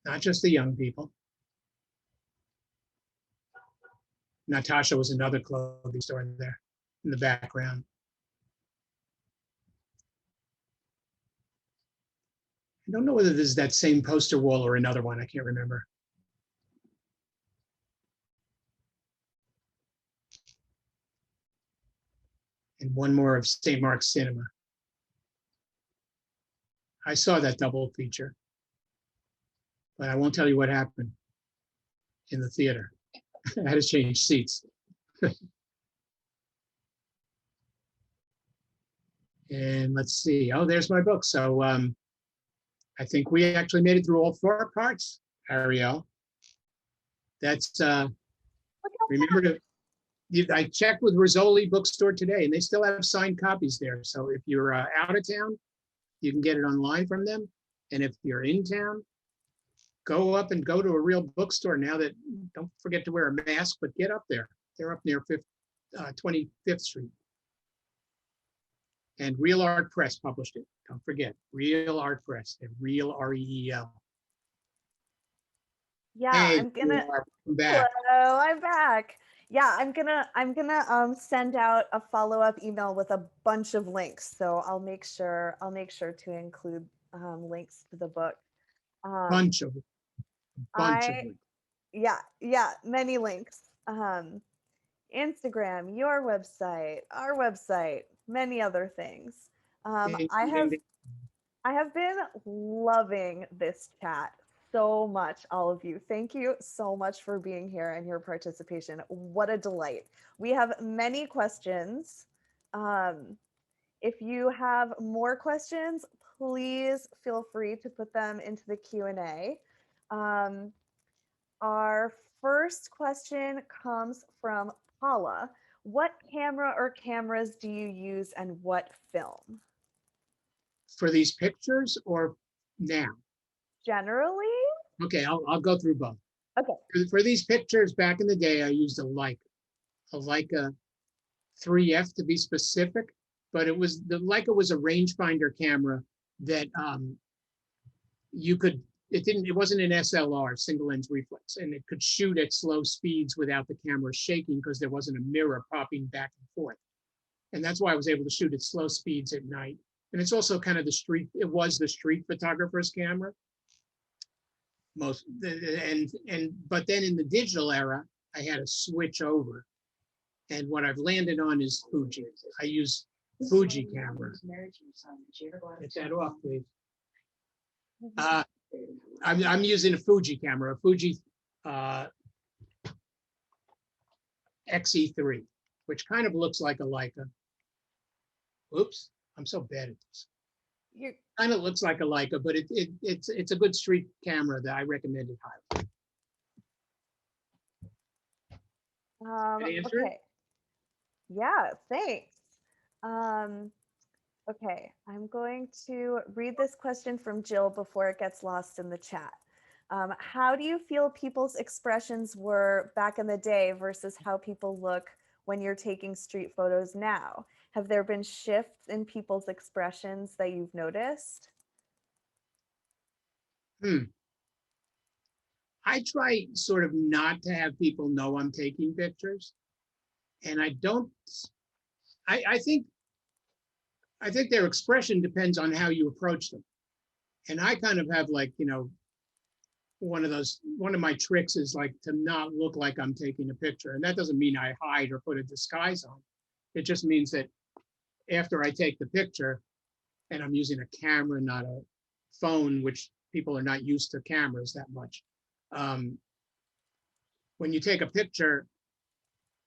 Not just the young people. Natasha was another clothing store there in the background. I don't know whether this is that same poster wall or another one. I can't remember. And one more of St. Mark's Cinema. I saw that double feature, but I won't tell you what happened in the theater. I had to change seats. And let's see. Oh, there's my book. So I think we actually made it through all 4 parts, Ariel. That's remember to I checked with Rizzoli bookstore today, and they still have signed copies there. So if you're out of town, you can get it online from them. And if you're in town, go up and go to a real bookstore now. That don't forget to wear a mask, but get up there. They're up near 25th Street. And Real Art Press published it. Don't forget, Real Art Press, and Real REEL. Yeah, Hey, I'm gonna. welcome back. Hello, I'm back. Yeah, I'm gonna send out a follow-up email with a bunch of links. So I'll make sure to include links to the book. Bunch of I links. yeah, many links. Instagram, your website, our website, many other things. I have Including I have been loving this chat so much, all of you. Thank you so much for being here and your participation. What a delight. We have many questions. If you have more questions, please feel free to put them into the Q&A. Our first question comes from Paula. What camera or cameras do you use and what film? for these pictures or now? Generally? Okay, I'll go through both. Okay. For these pictures, back in the day, I used a Leica 3F to be specific, but the Leica was a rangefinder camera that it wasn't an SLR, single lens reflex, and it could shoot at slow speeds without the camera shaking because there wasn't a mirror popping back and forth. And that's why I was able to shoot at slow speeds at night. And it's also kind of it was the street photographer's camera. But then in the digital era, I had to switch over. And what I've landed on is Fuji. I use Fuji cameras. Get that off, please. I'm using a Fuji camera, a Fuji XE3, which kind of looks like a Leica. Oops, I'm so bad at this. Kind of looks like a Leica, but it's a good street camera that I recommend it highly. Okay. Yeah, thanks. Okay, I'm going to read this question from Jill before it gets lost in the chat. How do you feel people's expressions were back in the day versus how people look when you're taking street photos now? Have there been shifts in people's expressions that you've noticed? I try sort of not to have people know I'm taking pictures. And I think their expression depends on how you approach them. And I kind of have one of my tricks is like to not look like I'm taking a picture. And that doesn't mean I hide or put a disguise on. It just means that after I take the picture, and I'm using a camera, not a phone, which people are not used to cameras that much. When you take a picture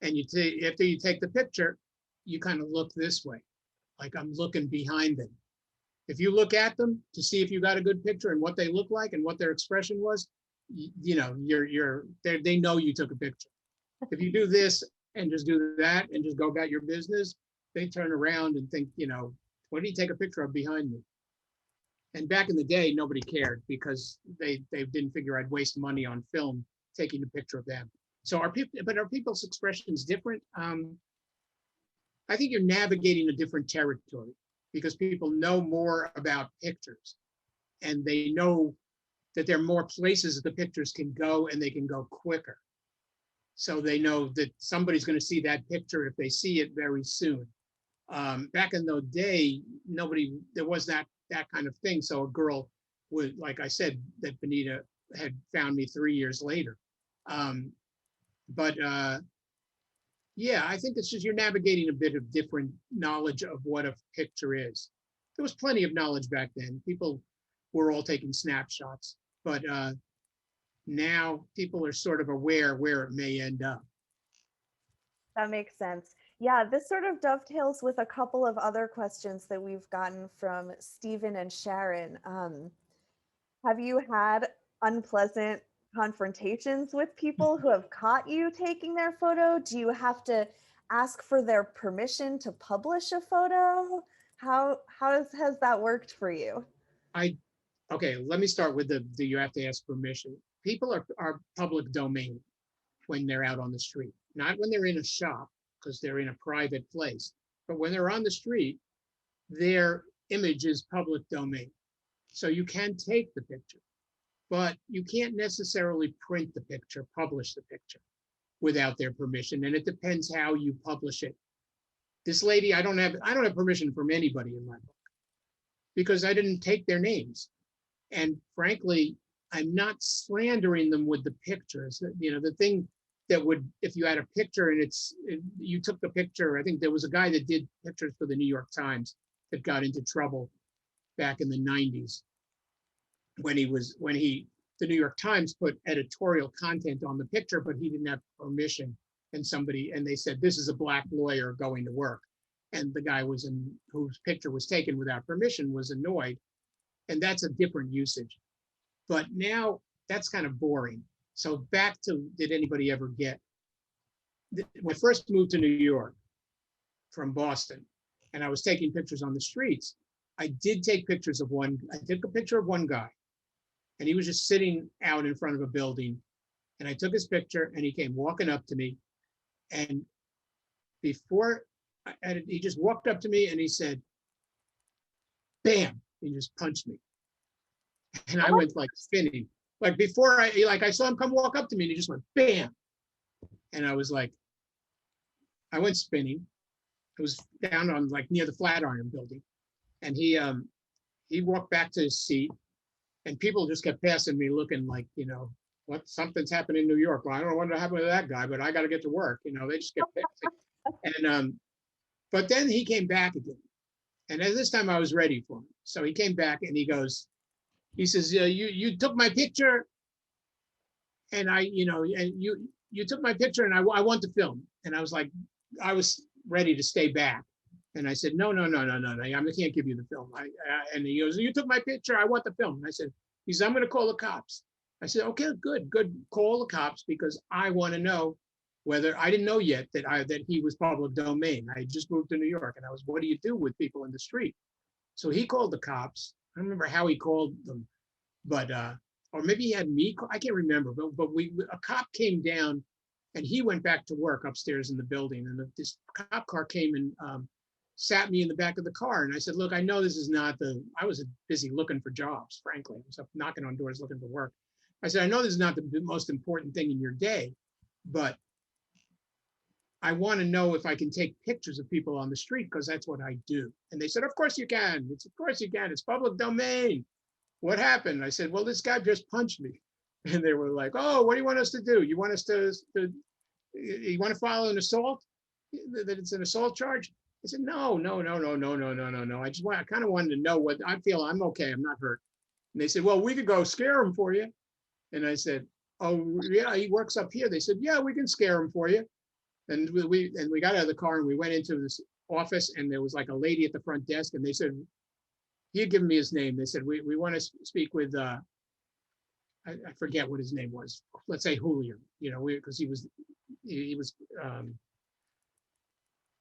and after you take the picture, you kind of look this way, like I'm looking behind them. If you look at them to see if you got a good picture and what they look like and what their expression was, they know you took a picture. If you do this and just do that and just go about your business, they turn around and think, what did he take a picture of behind me? And back in the day, nobody cared because they didn't figure I'd waste money on film taking a picture of them. So are people's expressions different? I think you're navigating a different territory because people know more about pictures and they know that there are more places that the pictures can go and they can go quicker. So they know that somebody's going to see that picture if they see it very soon. Back in the day, there was that kind of thing. So a girl would, like I said, that Benita had found me 3 years later. Yeah, I think it's just you're navigating a bit of different knowledge of what a picture is. There was plenty of knowledge back then. People were all taking snapshots, but now people are sort of aware where it may end up. That makes sense. Yeah, this sort of dovetails with a couple of other questions that we've gotten from Stephen and Sharon. Have you had unpleasant confrontations with people who have caught you taking their photo? Do you have to ask for their permission to publish a photo? Has that worked for you? Okay, let me start with the you have to ask permission. People are public domain when they're out on the street, not when they're in a shop because they're in a private place, but when they're on the street, their image is public domain. So you can take the picture, but you can't necessarily print the picture, publish the picture without their permission. And it depends how you publish it. This lady, I don't have permission from anybody in my book because I didn't take their names. And frankly, I'm not slandering them with the pictures. You know, the thing that would, if you had a picture and you took the picture, I think there was a guy that did pictures for the New York Times that got into trouble back in the 90s when the New York Times put editorial content on the picture, but he didn't have permission. And they said, this is a black lawyer going to work. And the guy whose picture was taken without permission was annoyed. And that's a different usage. But now that's kind of boring. So back to, did anybody ever get, when I first moved to New York from Boston, and I was taking pictures on the streets, I did take pictures of I took a picture of one guy, and he was just sitting out in front of a building, and I took his picture, and he came walking up to me, and he just walked up to me, and he said, bam, he just punched me. And I went like spinning. Like before I saw him come walk up to me, and he just went bam. And I was like, I went spinning. It was down on like near the Flatiron building. And he walked back to his seat, and people just kept passing me looking like, you know, something's happened in New York. Well, I don't know what happened to that guy, but I got to get to work. You know, they just kept passing. And but then he came back again. And at this time I was ready for him. So he came back and he says, you took my picture, and you took my picture, and I want to film. And I was like, I was ready to stay back. And I said, no, I can't give you the film. And he goes, you took my picture, I want the film. And I said, I'm going to call the cops. I said, okay, good, call the cops, because I want to know whether, I didn't know yet that he was public domain. I just moved to New York, and what do you do with people in the street? So he called the cops. I don't remember how he called them, but or maybe he had me. I can't remember. But a cop came down, and he went back to work upstairs in the building. And this cop car came and sat me in the back of the car. And I said, look, I know this is not I was busy looking for jobs, frankly. I was up knocking on doors looking for work. I said, I know this is not the most important thing in your day, but I want to know if I can take pictures of people on the street, because that's what I do. And they said, of course you can. Of course you can. It's public domain. What happened? I said, well, this guy just punched me. And they were like, oh, what do you want us to do? You want us you want to file an assault? That it's an assault charge? I said, no. I kind of wanted to know what I feel. I'm okay. I'm not hurt. And they said, well, we could go scare him for you. And I said, oh, yeah, he works up here. They said, yeah, we can scare him for you. And we got out of the car, and we went into this office, and there was like a lady at the front desk, and they said, he had given me his name. They said, we want to speak with, I forget what his name was. Let's say Julio, because he was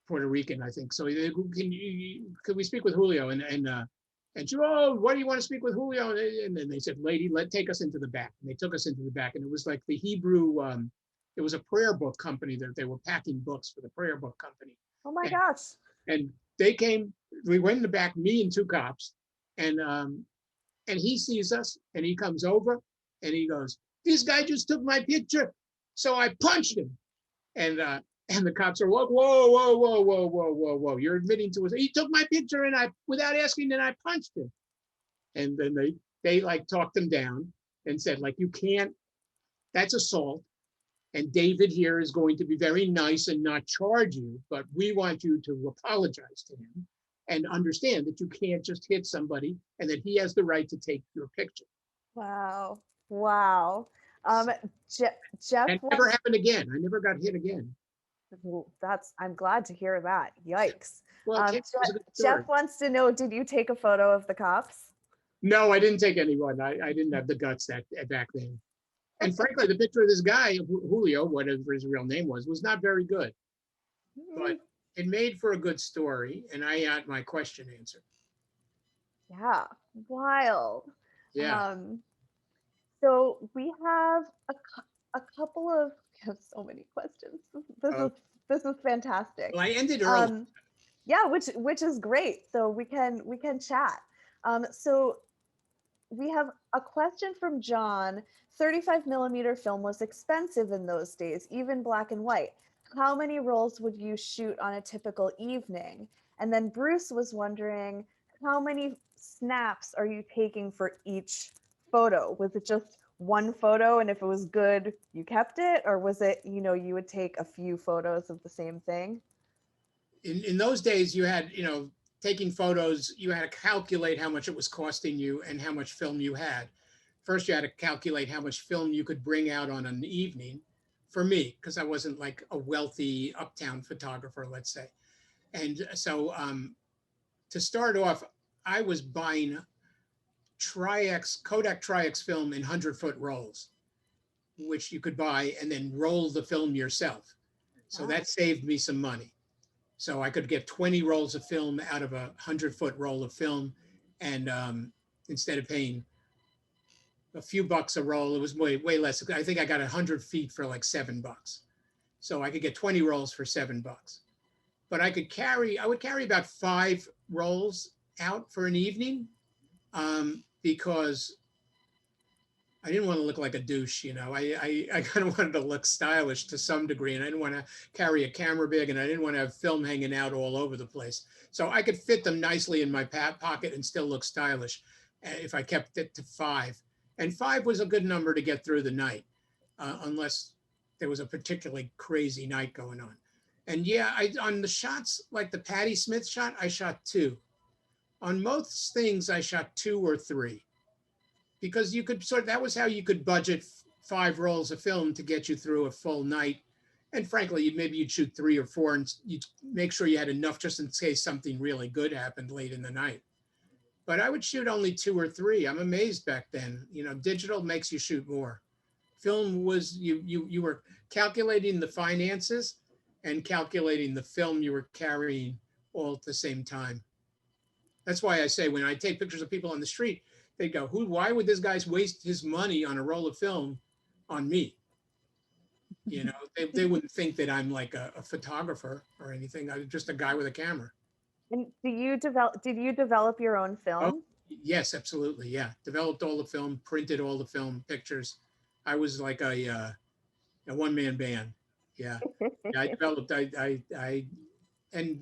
Puerto Rican, I think. So could we speak with Julio? And she, oh, what do you want to speak with Julio? And then they said, lady, take us into the back. And they took us into the back, and it was like the Hebrew, it was a prayer book company that they were packing books for the prayer book company. Oh my gosh. And they came, we went in the back, me and two cops, and he sees us, and he comes over, and he goes, this guy just took my picture, so I punched him. And the cops are like, whoa, you're admitting to us. He took my picture, and without asking, and I punched him. And then they like talked him down and said, like, you can't, that's assault. And David here is going to be very nice and not charge you, but we want you to apologize to him and understand that you can't just hit somebody, and that he has the right to take your picture. Wow. Jeff. It never happened again. I never got hit again. I'm glad to hear that. Yikes. Well, Jeff wants to know, did you take a photo of the cops? No, I didn't take anyone. I didn't have the guts back then. And frankly, the picture of this guy, Julio, whatever his real name was not very good. But it made for a good story, and I got my question answered. Yeah, wild. Yeah. Um, so we have a couple of we have so many questions. This is fantastic. Well, I ended early. Yeah, which is great. So we can chat. So we have a question from John. 35 millimeter film was expensive in those days, even black and white. How many rolls would you shoot on a typical evening? And then Bruce was wondering, how many snaps are you taking for each photo? Was it just one photo, and if it was good, you kept it? Or was it, you would take a few photos of the same thing? In those days, you had, taking photos, you had to calculate how much it was costing you and how much film you had. First, you had to calculate how much film you could bring out on an evening for me, because I wasn't like a wealthy uptown photographer, let's say. And so to start off, I was buying Kodak Tri-X film in 100-foot rolls, which you could buy and then roll the film yourself. So that saved me some money. So I could get 20 rolls of film out of a 100-foot roll of film. And instead of paying a few bucks a roll, it was way less. I think I got 100 feet for like $7. So I could get 20 rolls for $7. But I would carry about 5 rolls out for an evening because I didn't want to look like a douche, I kind of wanted to look stylish to some degree, and I didn't want to carry a camera bag, and I didn't want to have film hanging out all over the place. So I could fit them nicely in my pocket and still look stylish if I kept it to 5. And 5 was a good number to get through the night, unless there was a particularly crazy night going on. And yeah, on the shots, like the Patti Smith shot, I shot 2. On most things, I shot 2 or 3. Because you could that was how you could budget 5 rolls of film to get you through a full night. And frankly, maybe you'd shoot 3 or 4 and you'd make sure you had enough just in case something really good happened late in the night. But I would shoot only 2 or 3. I'm amazed back then. Digital makes you shoot more. Film was, you were calculating the finances and calculating the film you were carrying all at the same time. That's why I say when I take pictures of people on the street, they go, why would this guy waste his money on a roll of film on me? They wouldn't think that I'm like a photographer or anything. I'm just a guy with a camera. And did you develop your own film? Oh, yes, absolutely. Yeah. Developed all the film, printed all the film pictures. I was like a one-man band. Yeah. I developed, and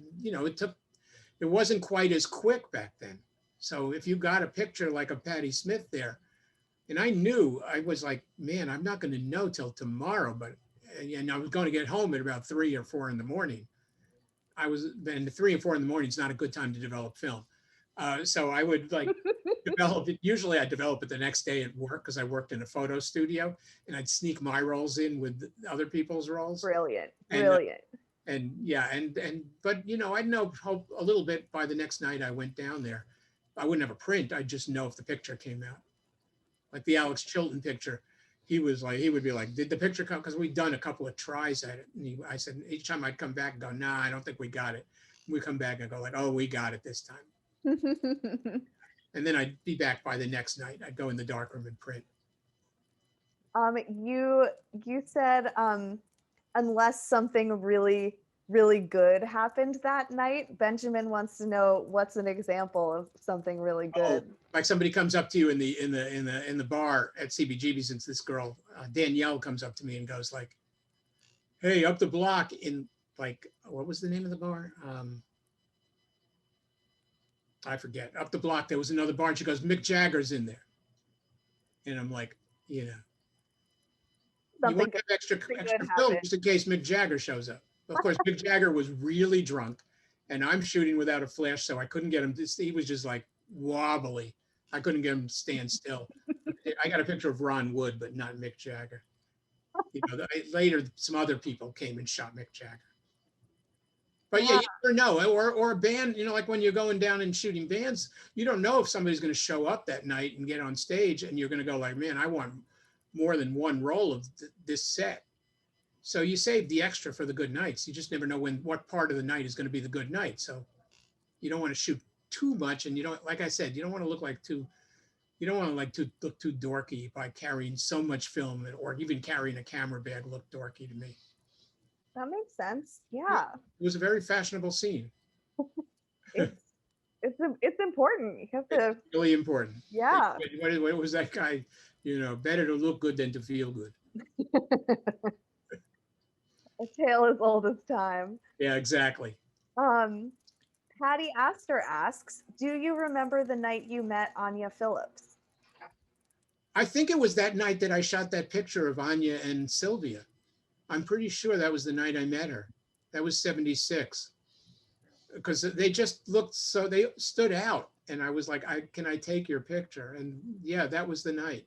it wasn't quite as quick back then. So if you got a picture like a Patti Smith there, and I knew, I was like, man, I'm not going to know till tomorrow, and I was going to get home at about 3 or 4 in the morning. And 3 or 4 in the morning is not a good time to develop film. So I would like develop it. Usually I develop it the next day at work because I worked in a photo studio, and I'd sneak my rolls in with other people's rolls. Brilliant. And yeah, but I'd know a little bit by the next night I went down there. I wouldn't have a print. I'd just know if the picture came out. Like the Alex Chilton picture, he would be like, did the picture come? Because we'd done a couple of tries at it. And I said, each time I'd come back and go, nah, I don't think we got it. And we come back and go like, oh, we got it this time. And then I'd be back by the next night. I'd go in the darkroom and print. You said, unless something really, really good happened that night. Benjamin wants to know what's an example of something really good. Oh, like somebody comes up to you in the bar at CBGB, since this girl Danielle comes up to me and goes like, "Hey, up the block in like what was the name of the bar? I forget. Up the block there was another bar, and she goes, Mick Jagger's in there." And I'm like, you want to have extra film just in case Mick Jagger shows up. Of course, Mick Jagger was really drunk, and I'm shooting without a flash, so I couldn't get him. He was just like wobbly. I couldn't get him to stand still. I got a picture of Ron Wood, but not Mick Jagger. Later, some other people came and shot Mick Jagger. But yeah, you never know. Or a band, like when you're going down and shooting bands, you don't know if somebody's going to show up that night and get on stage, and you're going to go like, man, I want more than one roll of this set. So you save the extra for the good nights. You just never know what part of the night is going to be the good night. So you don't want to shoot too much, and you don't, like I said, you don't want to look like you don't want to look too dorky by carrying so much film, or even carrying a camera bag looked dorky to me. That makes sense. Yeah. It was a very fashionable scene. It's important. You have to. It's really important. Yeah. What was that guy? Better to look good than to feel good. A tale as old as time. Yeah, exactly. Patty Astor asks, do you remember the night you met Anya Phillips? I think it was that night that I shot that picture of Anya and Sylvia. I'm pretty sure that was the night I met her. That was 76. Because they just looked they stood out. And I was like, can I take your picture? And yeah, that was the night.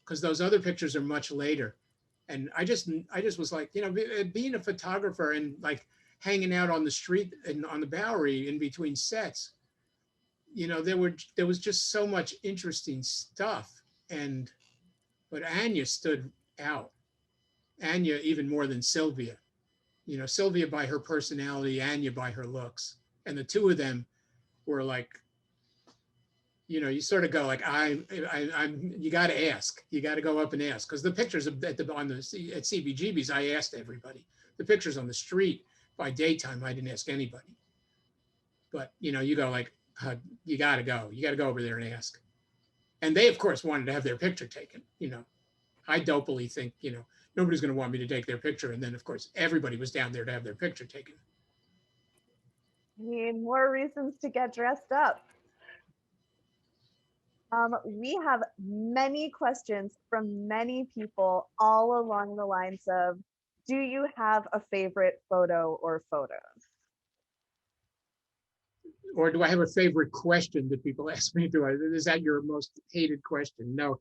Because those other pictures are much later. And I just was like, being a photographer and like hanging out on the street and on the Bowery in between sets, there was just so much interesting stuff. But Anya stood out. Anya even more than Sylvia. Sylvia by her personality, Anya by her looks. And the two of them were like, you sort of go like, you got to ask. You got to go up and ask. Because the pictures at Cbgb's, I asked everybody. The pictures on the street by daytime, I didn't ask anybody. But, you go like, you got to go. You got to go over there and ask. And they, of course, wanted to have their picture taken. I dopily think, nobody's going to want me to take their picture. And then, of course, everybody was down there to have their picture taken. I mean, more reasons to get dressed up. We have many questions from many people, all along the lines of, do you have a favorite photo or photos? Or do I have a favorite question that people ask me? Is that your most hated question? No.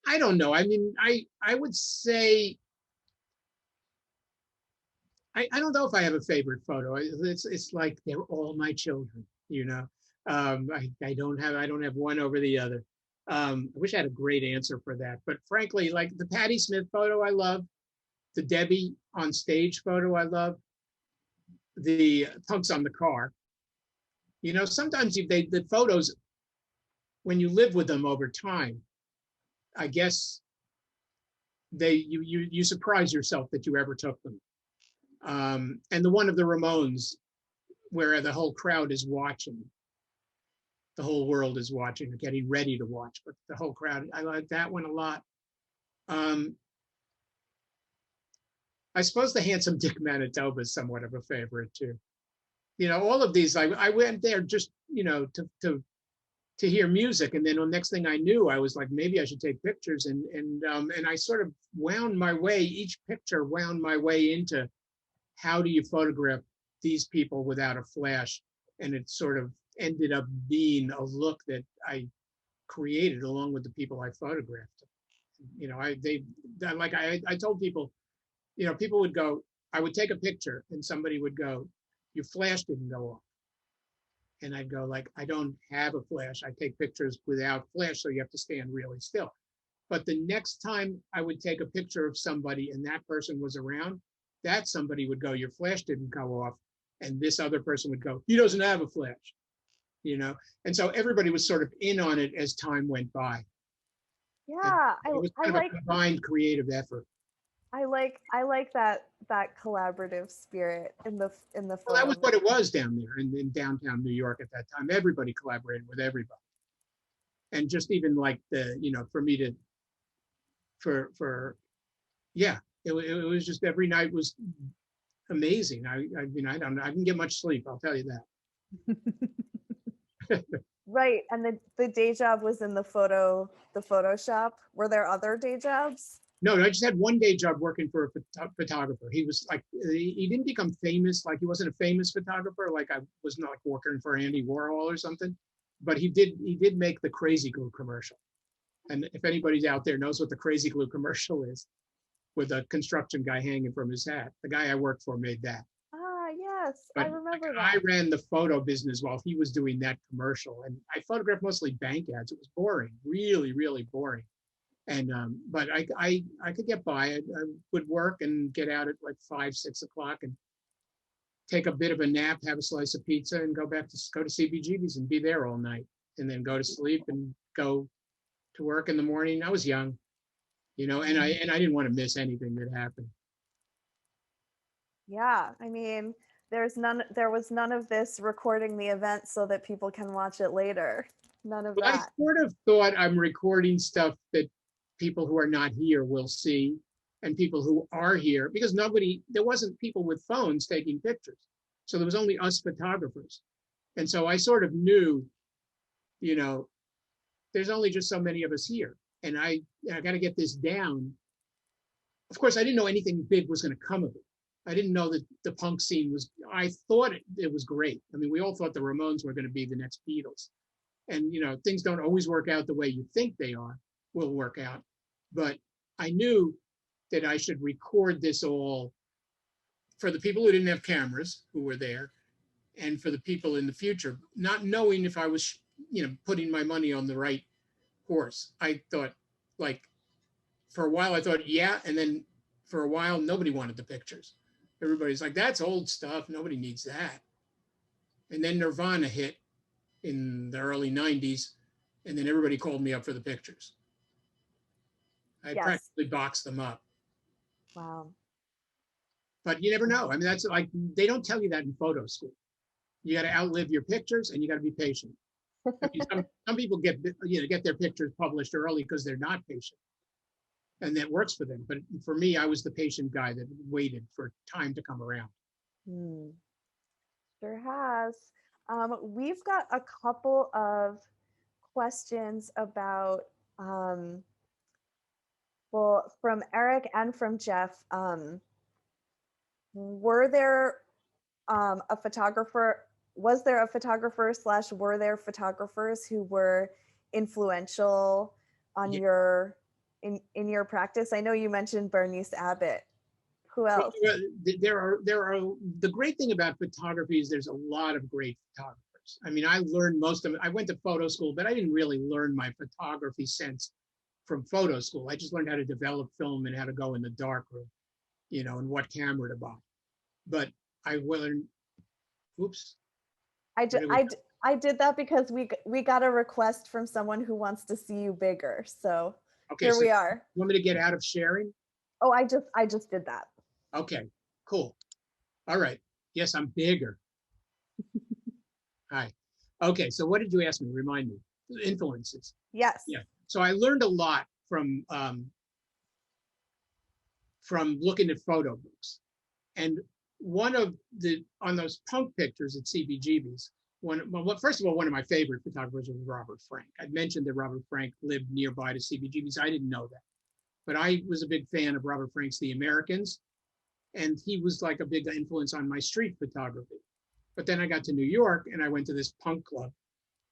I don't know. I mean, I would say, I don't know if I have a favorite photo. It's like they're all my children, I don't have one over the other. I wish I had a great answer for that. But frankly, like the Patti Smith photo, I love. The Debbie on stage photo, I love. The punks on the car. Sometimes the photos, when you live with them over time, I guess you surprise yourself that you ever took them. And the one of the Ramones, where the whole crowd is watching, the whole world is watching, getting ready to watch, but the whole crowd, I like that one a lot. I suppose the Handsome Dick Manitoba is somewhat of a favorite too. All of these, I went there just, to hear music. And then the next thing I knew, I was like, maybe I should take pictures. And I sort of each picture wound my way into how do you photograph these people without a flash? And it sort of ended up being a look that I created along with the people I photographed. I told people, people would go, I would take a picture and somebody would go, your flash didn't go off. And I'd go like, I don't have a flash. I take pictures without flash, so you have to stand really still. But the next time I would take a picture of somebody and that person was around, that somebody would go, your flash didn't go off. And this other person would go, he doesn't have a flash, And so everybody was sort of in on it as time went by. Yeah, it was kind of a combined creative effort. I like that collaborative spirit in the film. Well, that was what it was down there in downtown New York at that time. Everybody collaborated with everybody, and just even like for me to, it was just every night was amazing. I didn't get much sleep. I'll tell you that. Right, and the day job was in the photo shop. Were there other day jobs? No, I just had one day job working for a photographer. He was like, he didn't become famous. Like he wasn't a famous photographer. Like I was not like working for Andy Warhol or something, but he did make the Crazy Glue commercial. And if anybody's out there knows what the Crazy Glue commercial is, with a construction guy hanging from his hat, the guy I worked for made that. Ah, yes, but I remember that. I ran the photo business while he was doing that commercial, and I photographed mostly bank ads. It was boring, really, really boring. And but I could get by. I would work and get out at like 5, 6 o'clock and take a bit of a nap, have a slice of pizza, and go to CBGB's and be there all night, and then go to sleep and go to work in the morning. I was young, and I didn't want to miss anything that happened. Yeah, I mean, there was none of this recording the event so that people can watch it later. None of I that. sort of thought I'm recording stuff that people who are not here will see, and people who are here, because there wasn't people with phones taking pictures. So there was only us photographers. And so I sort of knew, there's only just so many of us here. And I got to get this down. Of course, I didn't know anything big was going to come of it. I didn't know that the punk scene I thought it was great. I mean, we all thought the Ramones were going to be the next Beatles. And, things don't always work out the way you think will work out. But I knew that I should record this all for the people who didn't have cameras, who were there, and for the people in the future, not knowing if I was, putting my money on the right horse. I thought, like, for a while I thought, yeah, and then for a while nobody wanted the pictures. Everybody's like, that's old stuff, nobody needs that. And then Nirvana hit in the early 90s, and then everybody called me up for the pictures. I practically boxed them up. Wow. But you never know. I mean, that's like, they don't tell you that in photo school. You got to outlive your pictures, and you got to be patient. I mean, some people get their pictures published early because they're not patient, and that works for them. But for me, I was the patient guy that waited for time to come around. Sure has. We've got a couple of questions about, from Eric and from Jeff. Was there a photographer / were there photographers who were influential on in your practice? I know you mentioned Bernice Abbott. Who else? Well, there are the great thing about photography is there's a lot of great photographers. I mean, I learned most of it. I went to photo school, but I didn't really learn my photography sense from photo school. I just learned how to develop film and how to go in the darkroom, and what camera to buy. But I learned, oops. I did that because we got a request from someone who wants to see you bigger. So here we are. You want me to get out of sharing? Oh, I just did that. Okay, cool. All right. Yes, I'm bigger. Hi. Okay, so what did you ask me? Remind me. Influences. Yes. Yeah. So I learned a lot from looking at photo books. And on those punk pictures at CBGB's, first of all, one of my favorite photographers was Robert Frank. I'd mentioned that Robert Frank lived nearby to CBGB's. I didn't know that. But I was a big fan of Robert Frank's The Americans, and he was like a big influence on my street photography. But then I got to New York, and I went to this punk club,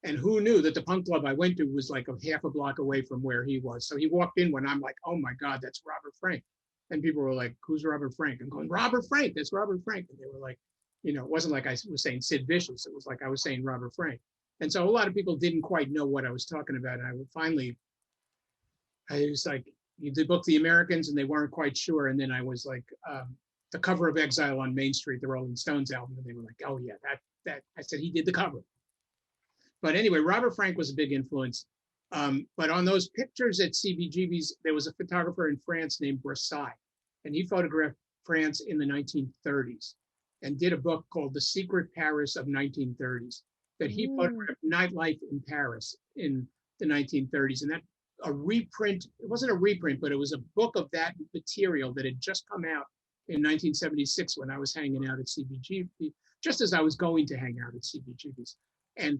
and who knew that the punk club I went to was like a half a block away from where he was. So he walked in when I'm like, oh my God, that's Robert Frank. And people were like, who's Robert Frank? I'm going, Robert Frank, that's Robert Frank. And they were like, it wasn't like I was saying Sid Vicious. It was like I was saying Robert Frank. And so a lot of people didn't quite know what I was talking about. And I was like, the book The Americans, and they weren't quite sure. And then I was like, the cover of Exile on Main Street, the Rolling Stones album. And they were like, oh yeah, that I said he did the cover. But anyway, Robert Frank was a big influence. But on those pictures at CBGB's, there was a photographer in France named Bressai, and he photographed France in the 1930s and did a book called The Secret Paris of 1930s, that he photographed nightlife in Paris in the 1930s. And that a reprint, it wasn't a reprint, but it was a book of that material that had just come out in 1976 when I was hanging out at CBGB, just as I was going to hang out at CBGB's. And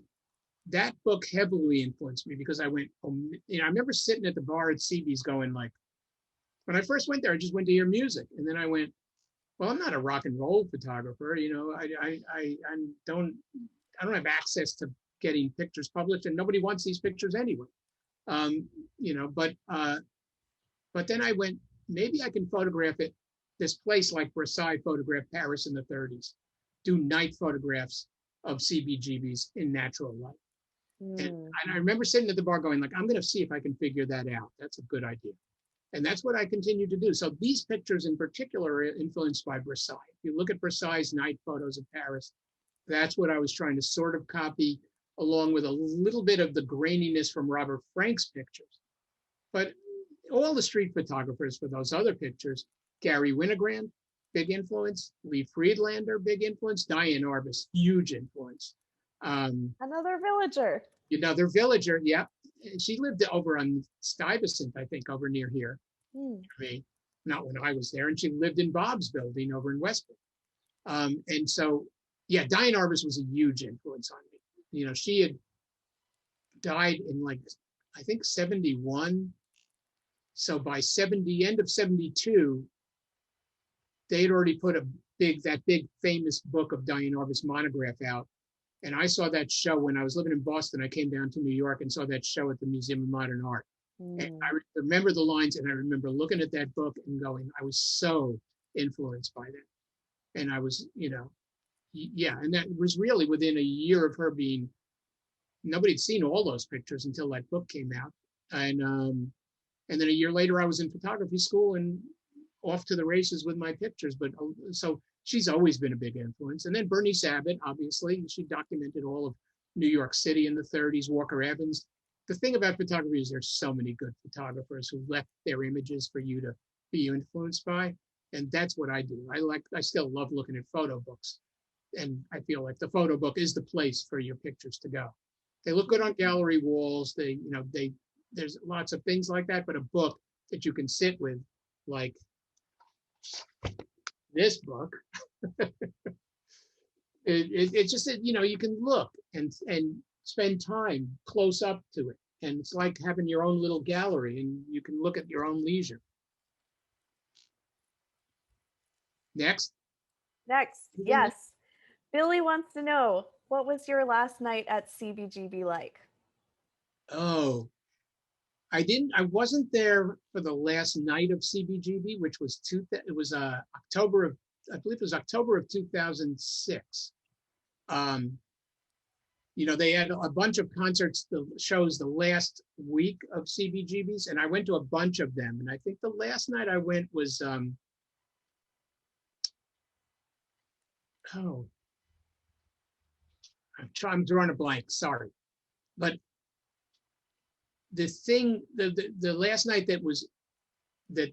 that book heavily influenced me because I went, I remember sitting at the bar at CB's going like, when I first went there, I just went to hear music. And then I went, well, I'm not a rock and roll photographer. I don't have access to getting pictures published, and nobody wants these pictures anyway. But then I went, maybe I can photograph it. This place like Versailles photographed Paris in the 30s, do night photographs of CBGBs in natural light. And I remember sitting at the bar going like, I'm going to see if I can figure that out. That's a good idea. And that's what I continue to do. So these pictures in particular are influenced by Versailles. If you look at Versailles night photos of Paris, that's what I was trying to sort of copy, along with a little bit of the graininess from Robert Frank's pictures. But all the street photographers for those other pictures, Gary Winogrand, big influence, Lee Friedlander, big influence, Diane Arbus, huge influence. Another villager. Another villager, yeah. She lived over on Stuyvesant, I think, over near here. For me, not when I was there. And she lived in Bob's building over in Westwood. And so, yeah, Diane Arbus was a huge influence on me. She had died in like, I think 71. So by end of 72, they had already put that big famous book of Diane Arbus monograph out. And I saw that show when I was living in Boston. I came down to New York and saw that show at the Museum of Modern Art. And I remember the lines, and I remember looking at that book and going, I was so influenced by that. And I was, and that was really within a year of her being, nobody had seen all those pictures until that book came out. And then a year later, I was in photography school and off to the races with my pictures. But so she's always been a big influence. And then Bernice Abbott, obviously, she documented all of New York City in the 30s, Walker Evans. The thing about photography is there's so many good photographers who left their images for you to be influenced by. And that's what I do. I still love looking at photo books. And I feel like the photo book is the place for your pictures to go. They look good on gallery walls. There's lots of things like that, but a book that you can sit with, like this book, it's just that, you can look and spend time close up to it. And it's like having your own little gallery and you can look at your own leisure. Next. Yes. Billy wants to know, what was your last night at CBGB like? Oh, I wasn't there for the last night of CBGB, which was October of 2006. They had a bunch of concerts, the shows the last week of CBGBs, and I went to a bunch of them. And I think the last night I went was, I'm drawing a blank, sorry. But the last night that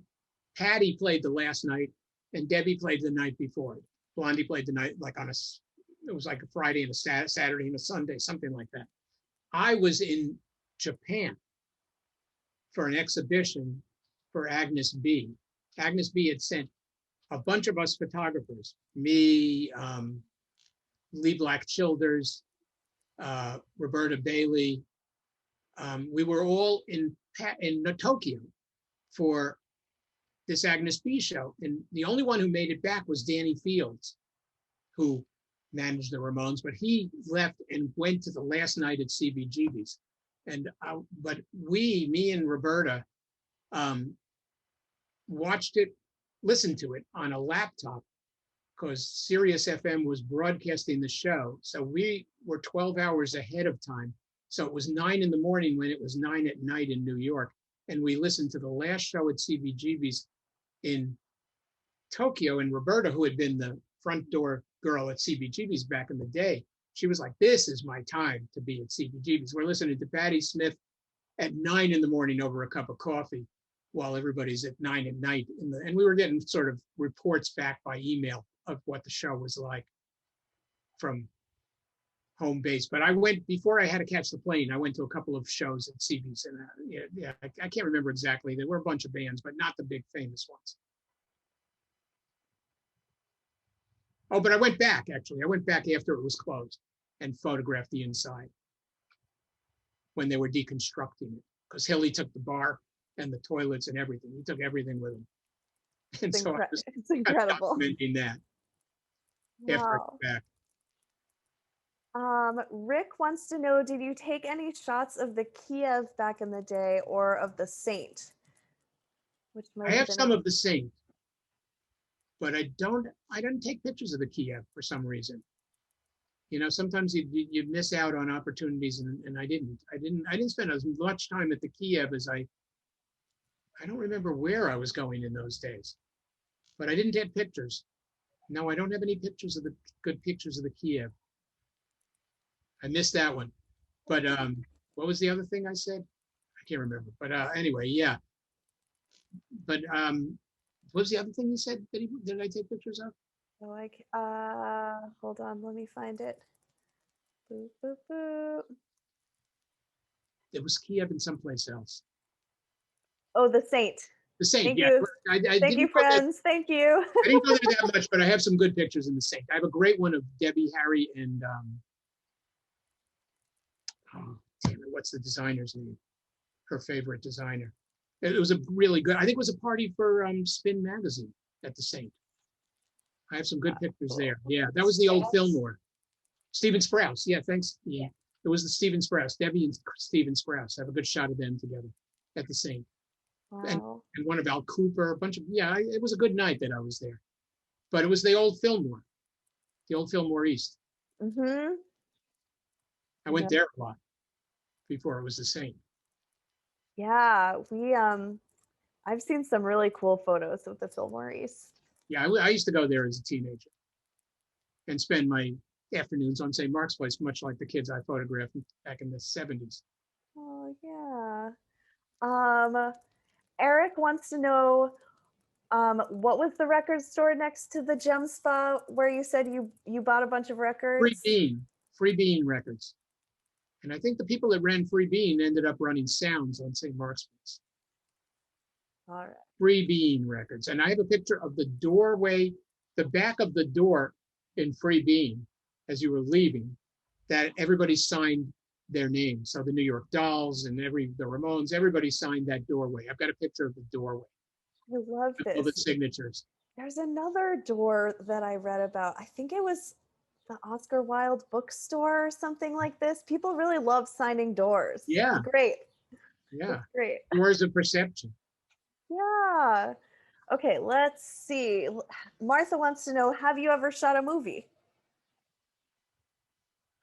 Patti played the last night and Debbie played the night before. Blondie played the night it was like a Friday and a Saturday and a Sunday, something like that. I was in Japan for an exhibition for Agnes B. Agnes B had sent a bunch of us photographers, me, Lee Black Childers, Roberta Bailey. We were all in Tokyo for this Agnes B show. And the only one who made it back was Danny Fields, who managed the Ramones, but he left and went to the last night at CBGB's. And but me and Roberta, watched it, listened to it on a laptop because Sirius FM was broadcasting the show. So we were 12 hours ahead of time. So it was 9 in the morning when it was 9 at night in New York. And we listened to the last show at CBGB's in Tokyo. And Roberta, who had been the front door girl at CBGB's back in the day, she was like, this is my time to be at CBGB's. We're listening to Patti Smith at 9 in the morning over a cup of coffee while everybody's at 9 at night. And we were getting sort of reports back by email of what the show was like from home base. But I went, before I had to catch the plane, I went to a couple of shows at CB's. And I can't remember exactly. There were a bunch of bands, but not the big famous ones. Oh, but I went back, actually. I went back after it was closed and photographed the inside when they were deconstructing it. Because Hilly took the bar and the toilets and everything. He took everything with him. And so I was it's incredible. documenting that after I got back. Rick wants to know, did you take any shots of the Kiev back in the day or of the Saint? I have some of the Saint, but I didn't take pictures of the Kiev for some reason. Sometimes you miss out on opportunities, and I didn't spend as much time at the Kiev as I don't remember where I was going in those days, but I didn't get pictures. No, I don't have any pictures of good pictures of the Kiev. I missed that one. But what was the other thing I said? I can't remember. But anyway, yeah. But what was the other thing you said that did I take pictures of? Hold on, let me find it. Boop, boop, boop. It was Kiev and someplace else. Oh, the Saint. The Saint, Thank yeah. you. I Thank you, friends. Thank you. I didn't go there that much, but I have some good pictures in the Saint. I have a great one of Debbie, Harry, and oh, damn it, what's the designer's name? Her favorite designer. It was a really good, I think it was a party for Spin Magazine at the Saint. I have some good pictures there. Yeah, that was the old Fillmore. Stephen Sprouse. Yeah, thanks. Yeah, it was the Stephen Sprouse. Debbie and Stephen Sprouse. I have a good shot of them together at the Saint. Wow. And one of Al Cooper, a bunch of, it was a good night that I was there. But it was the old Fillmore East. Mm-hmm. I went there a lot before it was the Saint. Yeah, I've seen some really cool photos of the Fillmore East. Yeah, I used to go there as a teenager and spend my afternoons on St. Mark's Place, much like the kids I photographed back in the 70s. Oh, yeah. Eric wants to know, what was the record store next to the Gem Spa where you said you bought a bunch of records? Free Bean Records. And I think the people that ran Free Bean ended up running Sounds on St. Mark's Place. All right. Free Bean Records. And I have a picture of the doorway, the back of the door in Free Bean as you were leaving, that everybody signed their name. So the New York Dolls and the Ramones, everybody signed that doorway. I've got a picture of the doorway. I love this. All the signatures. There's another door that I read about. I think it was the Oscar Wilde bookstore or something like this. People really love signing doors. Yeah. It's great. Yeah. It's great. Doors of perception. Yeah. Okay, let's see. Martha wants to know, have you ever shot a movie?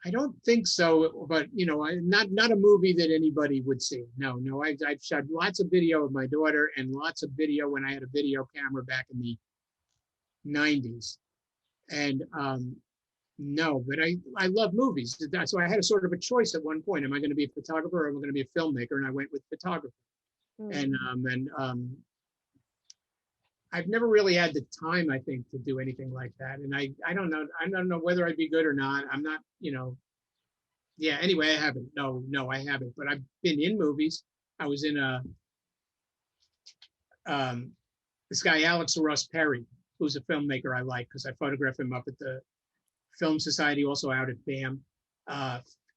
I don't think so, but not a movie that anybody would see. No, I've shot lots of video of my daughter and lots of video when I had a video camera back in the 90s. And no, but I love movies. So I had a sort of a choice at one point. Am I going to be a photographer or am I going to be a filmmaker? And I went with photographer. And I've never really had the time, I think, to do anything like that. And I don't know whether I'd be good or not. I'm not, yeah, anyway, I haven't. No, I haven't. But I've been in movies. I was in this guy, Alex Ross Perry, who's a filmmaker I like because I photographed him up at the Film Society, also out at BAM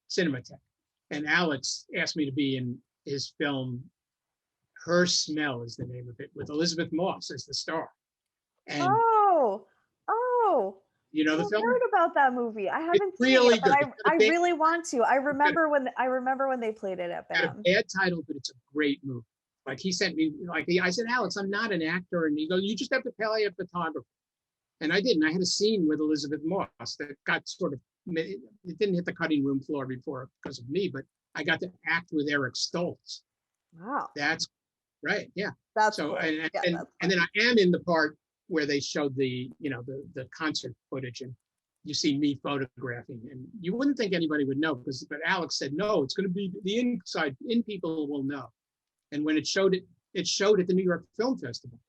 Cinematheque. And Alex asked me to be in his film, Her Smell is the name of it, with Elizabeth Moss as the star. And you know the film? I've heard about that movie. I haven't seen it, but I really want to. I remember when they played it at BAM. It's a bad title, but it's a great movie. Like he sent me, I said, Alex, I'm not an actor, and he goes, you just have to play a photographer. And I did, and I had a scene with Elizabeth Moss that got sort of, it didn't hit the cutting room floor before because of me, but I got to act with Eric Stoltz. Wow. That's right, yeah. That's so, cool. And then I am in the part where they showed the concert footage, and you see me photographing, and you wouldn't think anybody would know, but Alex said, no, it's going to be the inside, people will know. And when it showed at the New York Film Festival,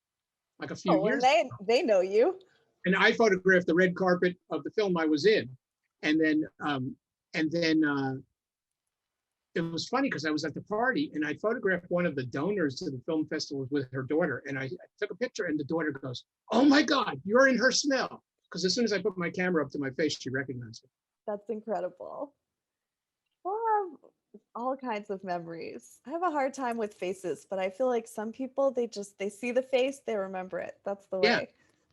like a few years ago. They know you. And I photographed the red carpet of the film I was in. And then it was funny because I was at the party and I photographed one of the donors to the film festival with her daughter. And I took a picture and the daughter goes, oh my God, you're in Her Smell. Because as soon as I put my camera up to my face, she recognized it. That's incredible. We'll have all kinds of memories. I have a hard time with faces, but I feel like some people, they see the face, they remember it. That's the way. Yeah,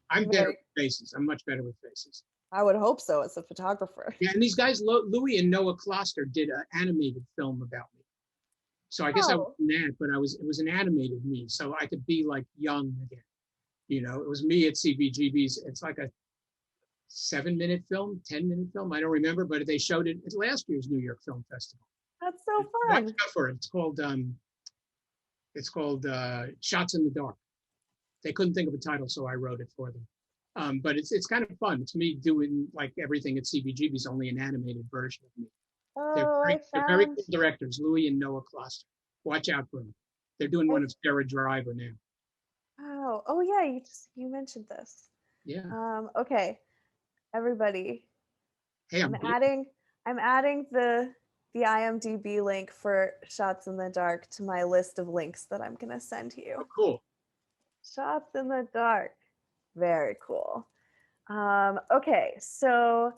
I'm better with faces. I'm much better with faces. I would hope so as a photographer. Yeah, and these guys, Louis and Noah Kloster, did an animated film about me. So I guess I wasn't that, but it was an animated me, so I could be like young again. It was me at CBGB's. It's like 7-minute film, 10-minute film. I don't remember, but they showed it at last year's New York Film Festival. That's so Watch fun. out for it. It's called Shots in the Dark. They couldn't think of a title, so I wrote it for them. But it's kind of fun. It's me doing like everything at CBGB is only an animated version of me. Oh, They're very cool directors, Louis and Noah Kloster. Watch out for them. They're doing one of Sarah Driver now. Oh yeah, you mentioned this. Yeah. Okay, everybody. Hey, I'm adding the IMDb link for Shots in the Dark to my list of links that I'm gonna send you. Oh, cool. Shots in the Dark. Very cool. Okay, so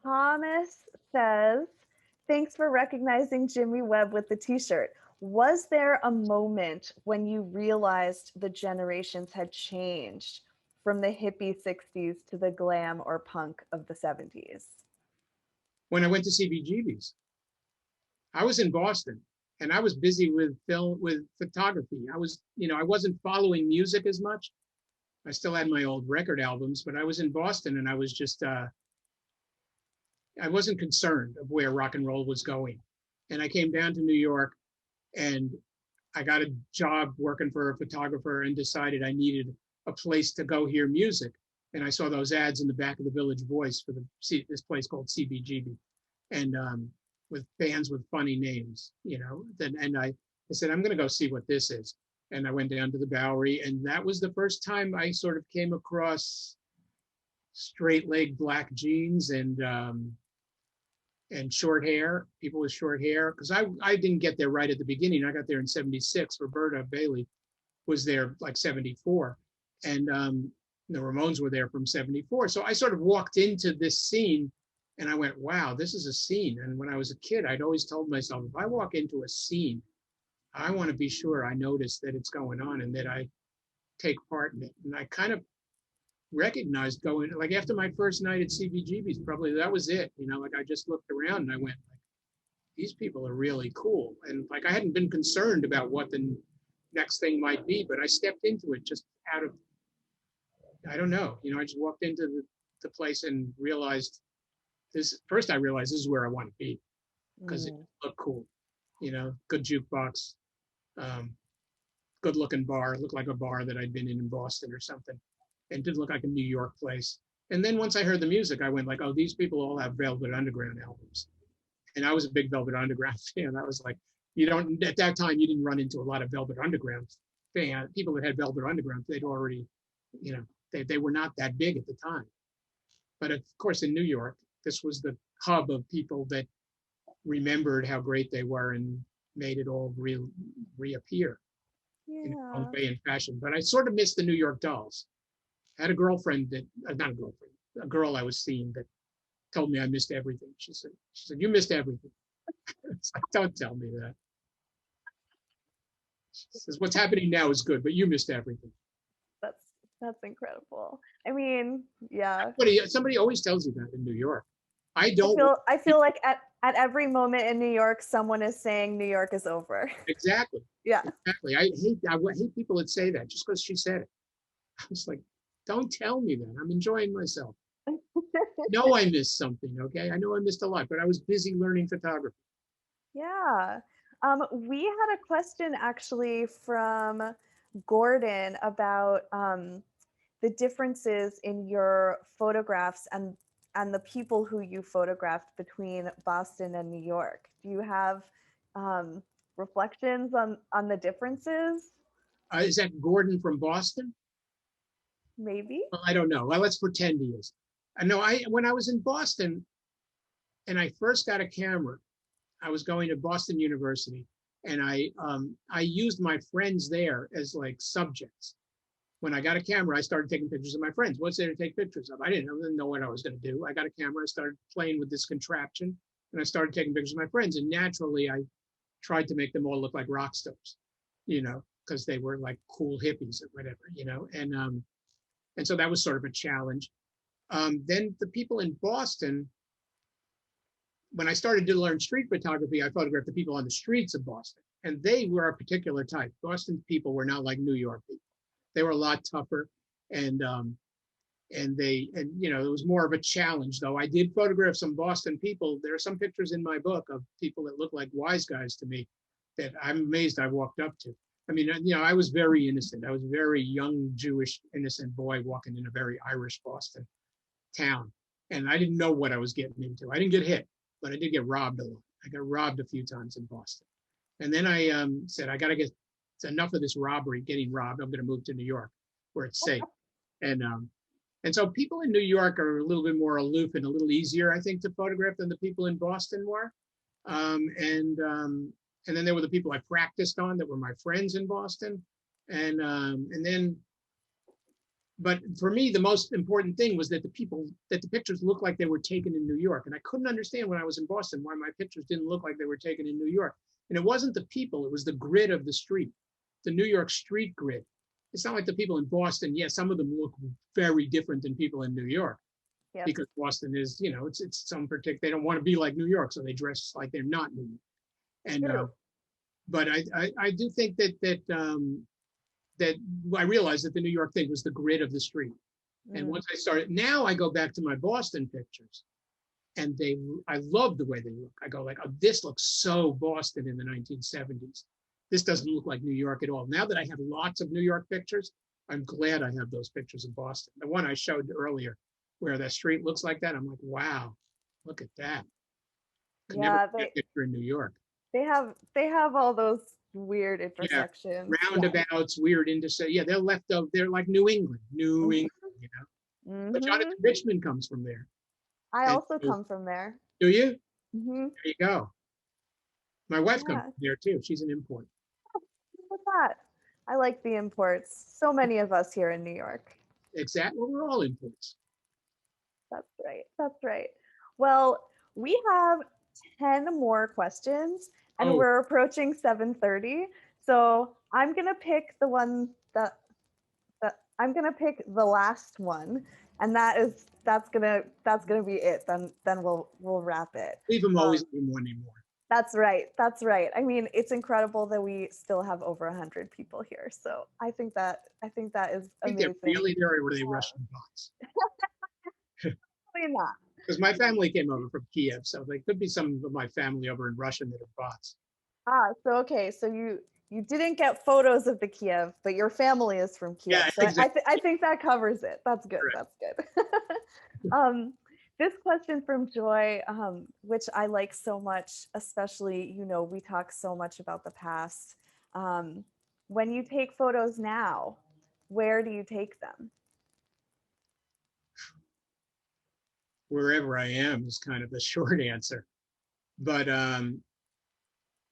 Thomas says, thanks for recognizing Jimmy Webb with the t-shirt. Was there a moment when you realized the generations had changed from the hippie 60s to the glam or punk of the 70s? When I went to CBGB's, I was in Boston and I was busy with photography. I wasn't following music as much. I still had my old record albums, but I was in Boston and I was just, I wasn't concerned of where rock and roll was going. And I came down to New York and I got a job working for a photographer and decided I needed a place to go hear music. And I saw those ads in the back of the Village Voice for this place called CBGB, and with bands with funny names, and I said, I'm going to go see what this is. And I went down to the Bowery, and that was the first time I sort of came across straight-leg black jeans and short hair, people with short hair. Because I didn't get there right at the beginning. I got there in 76. Roberta Bailey was there like 74. And the Ramones were there from 74. So I sort of walked into this scene and I went, wow, this is a scene. And when I was a kid, I'd always told myself, if I walk into a scene, I want to be sure I notice that it's going on and that I take part in it. And I kind of recognized going, like after my first night at CBGB's, probably that was it. Like I just looked around and I went, like, these people are really cool. And like I hadn't been concerned about what the next thing might be, but I stepped into it just out of, I don't know, I just walked into the place and realized I realized this is where I want to be because it looked cool, good jukebox, good looking bar. It looked like a bar that I'd been in Boston or something, and did look like a New York place. And then once I heard the music, I went like, oh, these people all have Velvet Underground albums. And I was a big Velvet Underground fan. I was like, at that time, you didn't run into a lot of Velvet Underground fans. People that had Velvet Underground, they'd already, they were not that big at the time. But of course, in New York, this was the hub of people that remembered how great they were and made it all reappear in its own way and fashion. But I sort of missed the New York Dolls. I had a girlfriend not a girlfriend, a girl I was seeing that told me I missed everything. She said, you missed everything. It's like, don't tell me that. She says, what's happening now is good, but you missed everything. That's incredible. I mean, yeah. Somebody always tells you that in New York. I feel like at every moment in New York, someone is saying New York is over. Exactly. Yeah. Exactly. I hate people that say that just because she said it. I was like, don't tell me that. I'm enjoying myself. No, I missed something. Okay. I know I missed a lot, but I was busy learning photography. Yeah. We had a question actually from Gordon about the differences in your photographs and the people who you photographed between Boston and New York. Do you have reflections on the differences? Is that Gordon from Boston? Maybe. Well, I don't know. Well, let's pretend he is. I know when I was in Boston and I first got a camera, I was going to Boston University and I used my friends there as like subjects. When I got a camera, I started taking pictures of my friends. What's there to take pictures of? I didn't know what I was going to do. I got a camera, I started playing with this contraption, and I started taking pictures of my friends. And naturally, I tried to make them all look like rock stars, because they were like cool hippies or whatever, and so that was sort of a challenge. Then the people in Boston, when I started to learn street photography, I photographed the people on the streets of Boston, and they were a particular type. Boston people were not like New York people. They were a lot tougher, and and it was more of a challenge, though. I did photograph some Boston people. There are some pictures in my book of people that look like wise guys to me that I'm amazed I walked up to. I mean, I was very innocent. I was a very young Jewish innocent boy walking in a very Irish Boston town, and I didn't know what I was getting into. I didn't get hit, but I did get robbed a lot. I got robbed a few times in Boston, and then I said, I got to get, it's enough of this robbery, getting robbed. I'm going to move to New York where it's safe. And so people in New York are a little bit more aloof and a little easier, I think, to photograph than the people in Boston were. And then there were the people I practiced on that were my friends in Boston. But for me, the most important thing was that the pictures looked like they were taken in New York. And I couldn't understand when I was in Boston why my pictures didn't look like they were taken in New York. And it wasn't the people, it was the grid of the street, the New York street grid. It's not like the people in Boston, some of them look very different than people in New York. Yes. Because Boston is, it's some particular, they don't want to be like New York, so they dress like they're not New York. And but I do think that I realized that the New York thing was the grid of the street. And once I started, now I go back to my Boston pictures, and I love the way they look. I go like, oh, this looks so Boston in the 1970s. This doesn't look like New York at all. Now that I have lots of New York pictures, I'm glad I have those pictures of Boston. The one I showed earlier, where that street looks like that, I'm like, wow, look at that. I never get a picture in New York. They have all those weird intersections. Roundabouts, weird intersections. Yeah, they're left over. They're like New England, But Jonathan Richman comes from there. I also come from there. Do you? There you go. My wife comes from there too. She's an import. What's that? I like the imports. So many of us here in New York. Exactly. Well, we're all imports. That's right. Well, we have 10 more questions, and we're approaching 7:30. So I'm gonna pick the one that I'm gonna pick the last one, and that's gonna be it. Then we'll wrap it. Leave them always one anymore. That's right. I mean, it's incredible that we still have over 100 people here. So I think that is amazing. They're really there, or were they Russian bots? Probably not. Because my family came over from Kiev, so there could be some of my family over in Russia that are bots. So you didn't get photos of the Kiev, but your family is from Kiev. Yeah, so exactly. I think that covers it. That's good. Correct. That's good. This question from Joy, which I like so much, especially, we talk so much about the past. When you take photos now, where do you take them? Wherever I am is kind of the short answer. But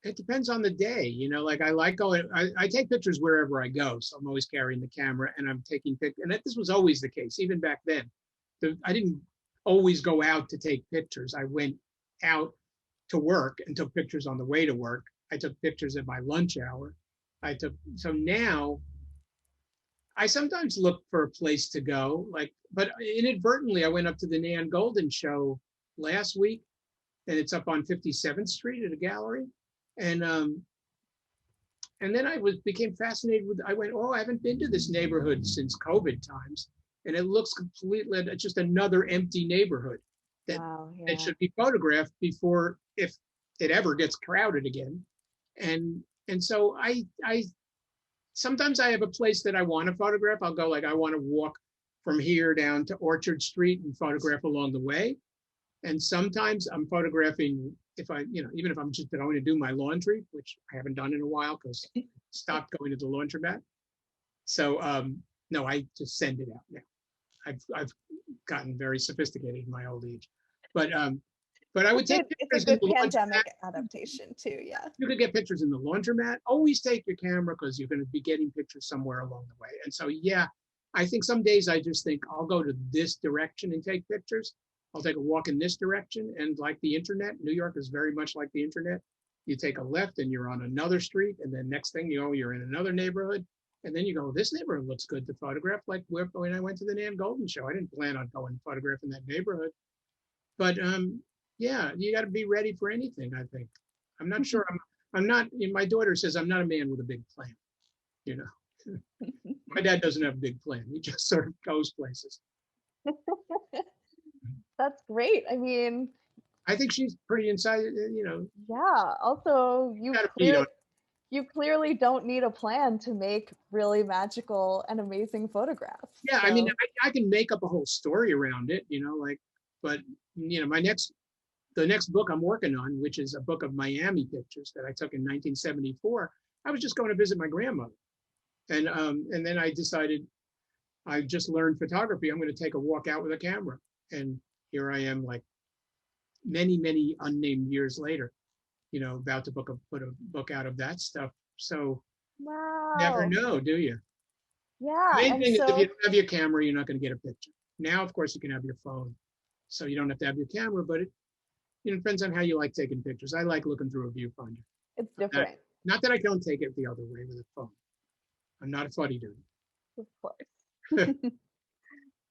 it depends on the day. Like I like going, I take pictures wherever I go. So I'm always carrying the camera and I'm taking pictures. And this was always the case, even back then. I didn't always go out to take pictures. I went out to work and took pictures on the way to work. I took pictures at my lunch hour. So now I sometimes look for a place to go, but inadvertently I went up to the Nan Goldin show last week, and it's up on 57th Street at a gallery. And then I became fascinated with, I went, I haven't been to this neighborhood since COVID times. And it looks completely, it's just another empty neighborhood that should be photographed before, if it ever gets crowded again. And so I sometimes I have a place that I want to photograph. I'll go I want to walk from here down to Orchard Street and photograph along the way. And sometimes I'm photographing even if I'm just going to do my laundry, which I haven't done in a while because I stopped going to the laundromat. So no, I just send it out now. I've gotten very sophisticated in my old age, but I would take pictures. It's a good pandemic adaptation too. Yeah, you could get pictures in the laundromat. Always take your camera because you're going to be getting pictures somewhere along the way. And so I think some days I just think I'll go to this direction and take pictures. I'll take a walk in this direction, and like the internet, New York is very much like the internet. You take a left and you're on another street, and then next thing you know, you're in another neighborhood. And then you go, this neighborhood looks good to photograph. Like when I went to the Nan Goldin show, I didn't plan on going and photographing that neighborhood. But you got to be ready for anything, I think. I'm not sure. I'm not, my daughter says I'm not a man with a big plan. My dad doesn't have a big plan. He just sort of goes places. That's great. I mean, I think she's pretty inside, yeah. Also, got a beat on. you clearly don't need a plan to make really magical and amazing photographs. Yeah, I mean, So, I can make up a whole story around it, like, but the next book I'm working on, which is a book of Miami pictures that I took in 1974. I was just going to visit my grandmother, and then I decided I just learned photography. I'm going to take a walk out with a camera, and here I am, like many unnamed years later, about to put a book out of that stuff. So never wow. know, do you? The Yeah. main And thing is if you so, don't have your camera, you're not going to get a picture. Now, of course, you can have your phone, so you don't have to have your camera, but it depends on how you like taking pictures. I like looking through a viewfinder. it's Not, different, not that I don't take it the other way with a phone. I'm not a fuddy duddy. of course.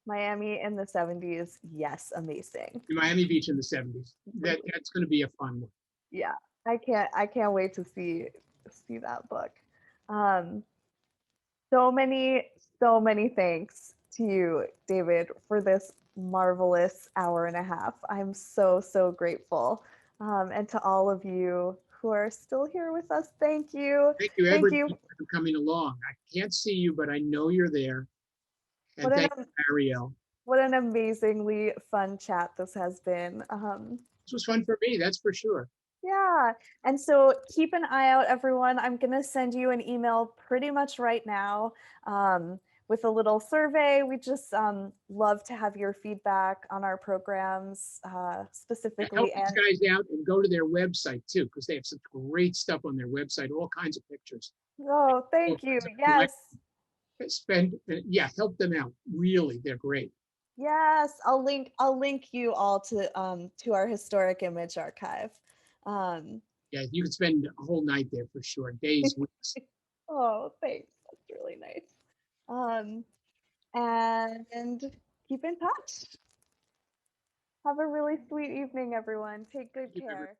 Miami in the 70s. Yes, amazing. Miami Beach in the 70s. That's going to be a fun one. Yeah. I can't wait to see that book. Um, so many thanks to you, David, for this marvelous hour and a half. I'm so grateful. And to all of you who are still here with us, thank you. Thank you, Thank everybody, you. for coming along. I can't see you, but I know you're there. What And an thank you, Ariel. what an amazingly fun chat this has been. This was fun for me, that's for sure. Yeah. And so keep an eye out, everyone. I'm going to send you an email pretty much right now with a little survey. We just love to have your feedback on our programs Help specifically. these And guys out and go to their website too, because they have such great stuff on their website, all kinds of pictures. oh, All thank you. kinds of Yes. yeah, help them out. Really, they're great. Yes. I'll link you all to our historic image archive. Um, Yeah, you could spend a whole night there for sure, days, weeks. oh, thanks. That's really nice. Um, and keep in touch. Have a really sweet evening, everyone. Take good Thank you, care. everybody.